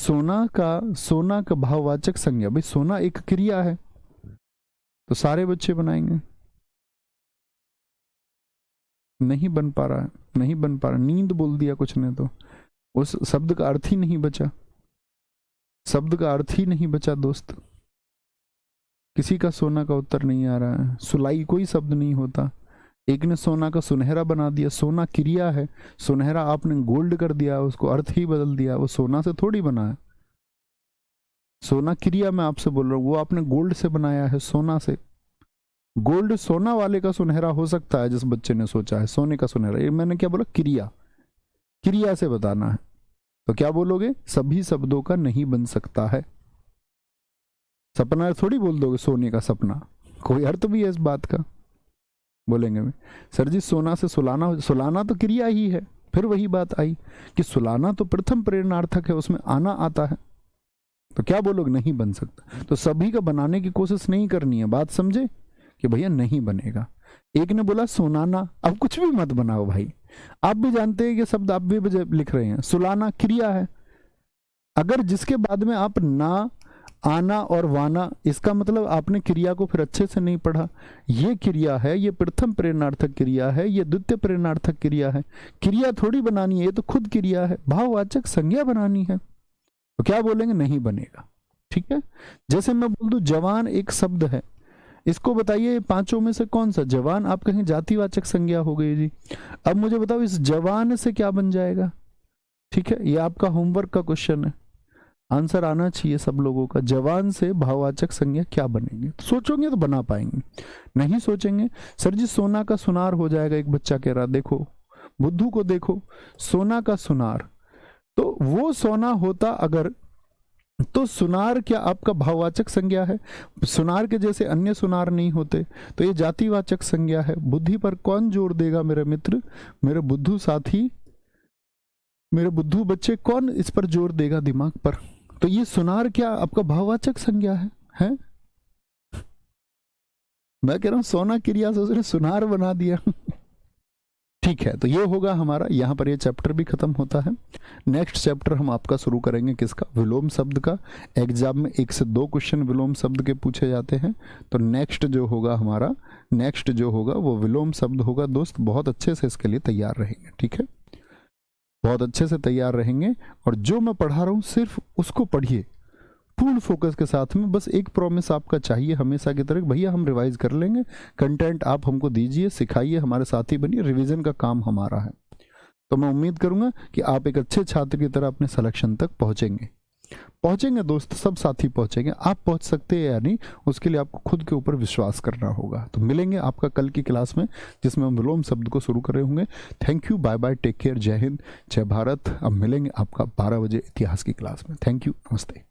Speaker 1: सोना का भाववाचक संज्ञा, भाई सोना एक क्रिया है तो सारे बच्चे बनाएंगे। नहीं बन पा रहा है, नहीं बन पा रहा, नींद बोल दिया कुछ ने तो उस शब्द का अर्थ ही नहीं बचा, शब्द का अर्थ ही नहीं बचा दोस्त। किसी का सोना का उत्तर नहीं आ रहा है। सुलाई कोई शब्द नहीं होता। एक ने सोना का सुनहरा बना दिया, सोना क्रिया है, सुनहरा आपने गोल्ड कर दिया, उसको अर्थ ही बदल दिया, वो सोना से थोड़ी बना है। सोना क्रिया मैं आपसे बोल रहा हूँ, वो आपने गोल्ड से बनाया है, सोना से। गोल्ड सोना वाले का सुनहरा हो सकता है, जिस बच्चे ने सोचा है सोने का सुनहरा। ये मैंने क्या बोला, क्रिया, क्रिया से बताना है। तो क्या बोलोगे, सभी शब्दों का नहीं बन सकता है। सपना थोड़ी बोल दोगे सोने का सपना, कोई अर्थ भी है इस बात का। बोलेंगे में सर जी सोना से सुलाना, सुलाना तो क्रिया ही है। फिर वही बात आई कि सुलाना तो प्रथम प्रेरणार्थक है, उसमें आना आता है। तो क्या बोलोगे, नहीं बन सकता। तो सभी का बनाने की कोशिश नहीं करनी है, बात समझे कि भैया नहीं बनेगा। एक ने बोला सोनाना, अब कुछ भी मत बनाओ भाई, आप भी जानते हैं कि शब्द आप भी लिख रहे हैं। सुलाना क्रिया है, अगर जिसके बाद में आप ना, आना और वाना, इसका मतलब आपने क्रिया को फिर अच्छे से नहीं पढ़ा। ये क्रिया है, ये प्रथम प्रेरणार्थक क्रिया है, ये द्वितीय प्रेरणार्थक क्रिया है। क्रिया थोड़ी बनानी है, ये तो खुद क्रिया है, भाववाचक संज्ञा बनानी है। तो क्या बोलेंगे, नहीं बनेगा। ठीक है, जैसे मैं बोल दूं जवान एक शब्द है, इसको बताइए पांचों में से कौन सा जवान, आप कहें जातिवाचक संज्ञा हो गई जी। अब मुझे बताओ इस जवान से क्या बन जाएगा। ठीक है, ये आपका होमवर्क का क्वेश्चन है, आंसर आना चाहिए सब लोगों का। जवान से भाववाचक संज्ञा क्या बनेगी, सोचोगे तो बना पाएंगे, नहीं सोचेंगे सर जी सोना का सुनार हो जाएगा। एक बच्चा कह रहा, देखो बुद्धू को देखो, सोना का सुनार, तो वो सोना होता अगर, तो सुनार क्या आपका भाववाचक संज्ञा है। सुनार के जैसे अन्य सुनार नहीं होते, तो ये जातिवाचक संज्ञा है। बुद्धि पर कौन जोर देगा मेरे मित्र, मेरे बुद्धू साथी, मेरे बुद्धू बच्चे, कौन इस पर जोर देगा दिमाग पर। तो ये सुनार क्या आपका भाववाचक संज्ञा है? मैं कह रहा हूं सोना क्रिया से उसने सुनार बना दिया। ठीक है, तो ये होगा हमारा, यहाँ पर ये चैप्टर भी खत्म होता है। नेक्स्ट चैप्टर हम आपका शुरू करेंगे किसका, विलोम शब्द का। एग्जाम में 1 से 2 क्वेश्चन विलोम शब्द के पूछे जाते हैं। तो नेक्स्ट जो होगा हमारा, नेक्स्ट जो होगा वो विलोम शब्द होगा। दोस्त बहुत अच्छे से इसके लिए तैयार रहेंगे, ठीक है, बहुत अच्छे से तैयार रहेंगे। और जो मैं पढ़ा रहा हूँ सिर्फ उसको पढ़िए पूर्ण फोकस के साथ में। बस एक प्रॉमिस आपका चाहिए हमेशा की तरह, भैया हम रिवाइज कर लेंगे, कंटेंट आप हमको दीजिए, सिखाइए, हमारे साथी बनिए, रिवीजन का काम हमारा है। तो मैं उम्मीद करूंगा कि आप एक अच्छे छात्र की तरह अपने सिलेक्शन तक पहुंचेंगे दोस्त, सब साथी पहुंचेंगे। आप पहुंच सकते हैं या नहीं, उसके लिए आपको खुद के ऊपर विश्वास करना होगा। तो मिलेंगे आपका कल की क्लास में, जिसमें हम विलोम शब्द को शुरू कर रहे होंगे। Thank you, bye bye, take care, जय हिंद, जय भारत। अब मिलेंगे आपका 12 बजे इतिहास की क्लास में। थैंक यू, नमस्ते।